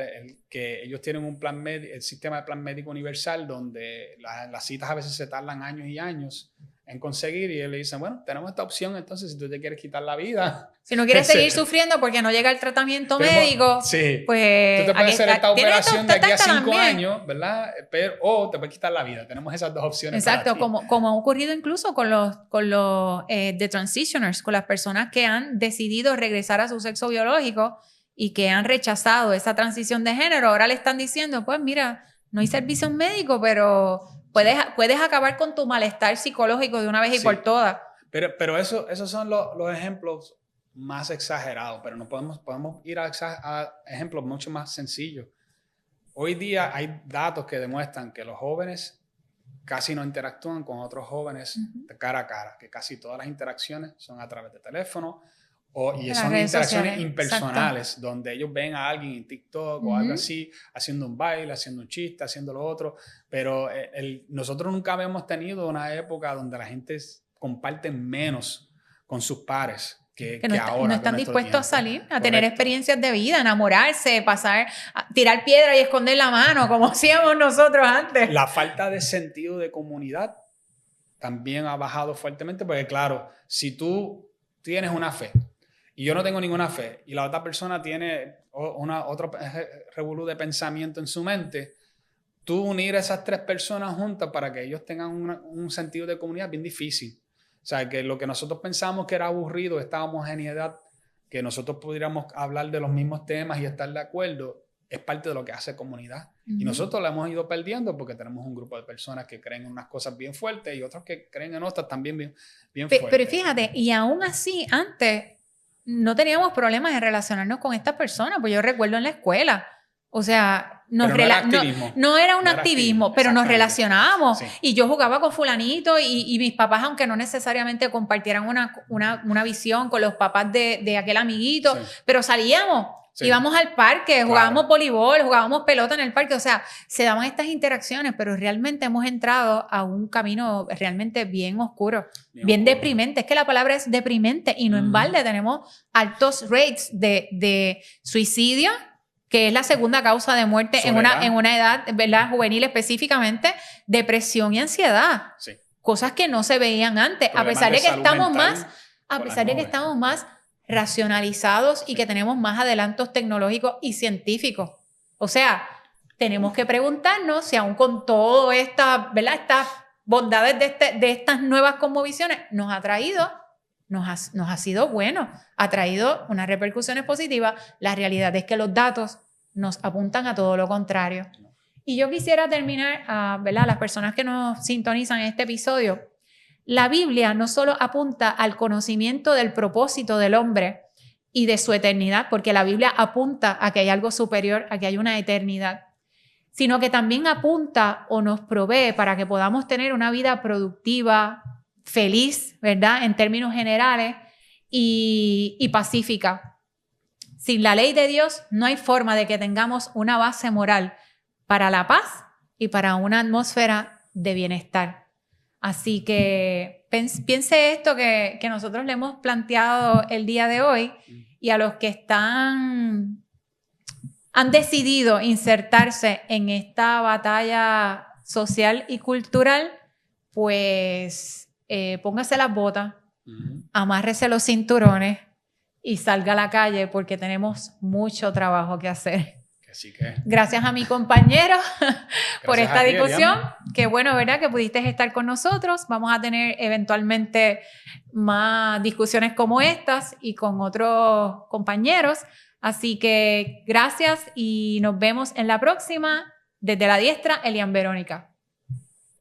Que ellos tienen un plan médico, el sistema de plan médico universal, donde las citas a veces se tardan años y años en conseguir, y ellos le dicen, bueno, tenemos esta opción, entonces si tú te quieres quitar la vida. Si no quieres seguir sufriendo porque no llega el tratamiento médico, sí, pues... tú te puedes hacer esta operación de aquí a 5 también. años, ¿verdad? O te puedes quitar la vida. Tenemos esas dos opciones. Exacto, como ha ocurrido incluso con los The Transitioners, con las personas que han decidido regresar a su sexo biológico y que han rechazado esa transición de género. Ahora le están diciendo, pues mira, no hay servicio médico, pero puedes acabar con tu malestar psicológico de una vez y por todas. Pero esos son los ejemplos más exagerados, pero no podemos ir a ejemplos mucho más sencillos. Hoy día hay datos que demuestran que los jóvenes casi no interactúan con otros jóvenes de cara a cara, que casi todas las interacciones son a través de teléfono y son interacciones impersonales. Exacto. Donde ellos ven a alguien en TikTok o algo así, haciendo un baile, haciendo un chiste, haciendo lo otro, pero nosotros nunca habíamos tenido una época donde la gente comparte menos con sus pares que ahora. No están dispuestos a salir, a tener experiencias de vida, enamorarse, tirar piedra y esconder la mano, como hacíamos nosotros antes. La falta de sentido de comunidad también ha bajado fuertemente, porque claro, si tú tienes una fe y yo no tengo ninguna fe y la otra persona tiene otro revolú de pensamiento en su mente, tú unir a esas tres personas juntas para que ellos tengan un sentido de comunidad es bien difícil. O sea, que lo que nosotros pensamos que era aburrido, esta homogeneidad, que nosotros pudiéramos hablar de los mismos temas y estar de acuerdo, es parte de lo que hace comunidad. Y nosotros la hemos ido perdiendo porque tenemos un grupo de personas que creen en unas cosas bien fuertes y otros que creen en otras también bien fuertes. Pero fíjate, y aún así, antes no teníamos problemas en relacionarnos con estas personas, pues yo recuerdo en la escuela, o sea, no era un activismo, pero nos relacionábamos. Sí. Y yo jugaba con fulanito y mis papás, aunque no necesariamente compartieran una visión con los papás de aquel amiguito, pero salíamos Sí. Íbamos al parque, Claro. jugábamos voleibol, jugábamos pelota en el parque, o sea, se daban estas interacciones, pero realmente hemos entrado a un camino realmente bien oscuro, bien oscuro. deprimente. Es que la palabra es deprimente y no en balde tenemos altos rates de suicidio, que es la segunda causa de muerte en una edad, ¿verdad?, juvenil específicamente, depresión y ansiedad. Sí. Cosas que no se veían antes, a Problemas pesar de que salud estamos mental más, a con pesar las de que nubes. estamos más racionalizados y que tenemos más adelantos tecnológicos y científicos. O sea, tenemos que preguntarnos si aún con todo estas bondades de estas nuevas cosmovisiones nos ha sido bueno, ha traído unas repercusiones positivas. La realidad es que los datos nos apuntan a todo lo contrario. Y yo quisiera terminar, ¿verdad?, las personas que nos sintonizan en este episodio. La Biblia no solo apunta al conocimiento del propósito del hombre y de su eternidad, porque la Biblia apunta a que hay algo superior, a que hay una eternidad, sino que también apunta o nos provee para que podamos tener una vida productiva, feliz, ¿verdad?, en términos generales, y pacífica. Sin la ley de Dios no hay forma de que tengamos una base moral para la paz y para una atmósfera de bienestar. Así que piense esto que nosotros le hemos planteado el día de hoy, y a los que han decidido insertarse en esta batalla social y cultural, pues póngase las botas, amárrese los cinturones y salga a la calle, porque tenemos mucho trabajo que hacer. Así que, gracias a mi compañero por esta discusión. Elian. Qué bueno, ¿verdad?, que pudiste estar con nosotros. Vamos a tener eventualmente más discusiones como estas y con otros compañeros. Así que gracias y nos vemos en la próxima. Desde la diestra, Elian Verónica.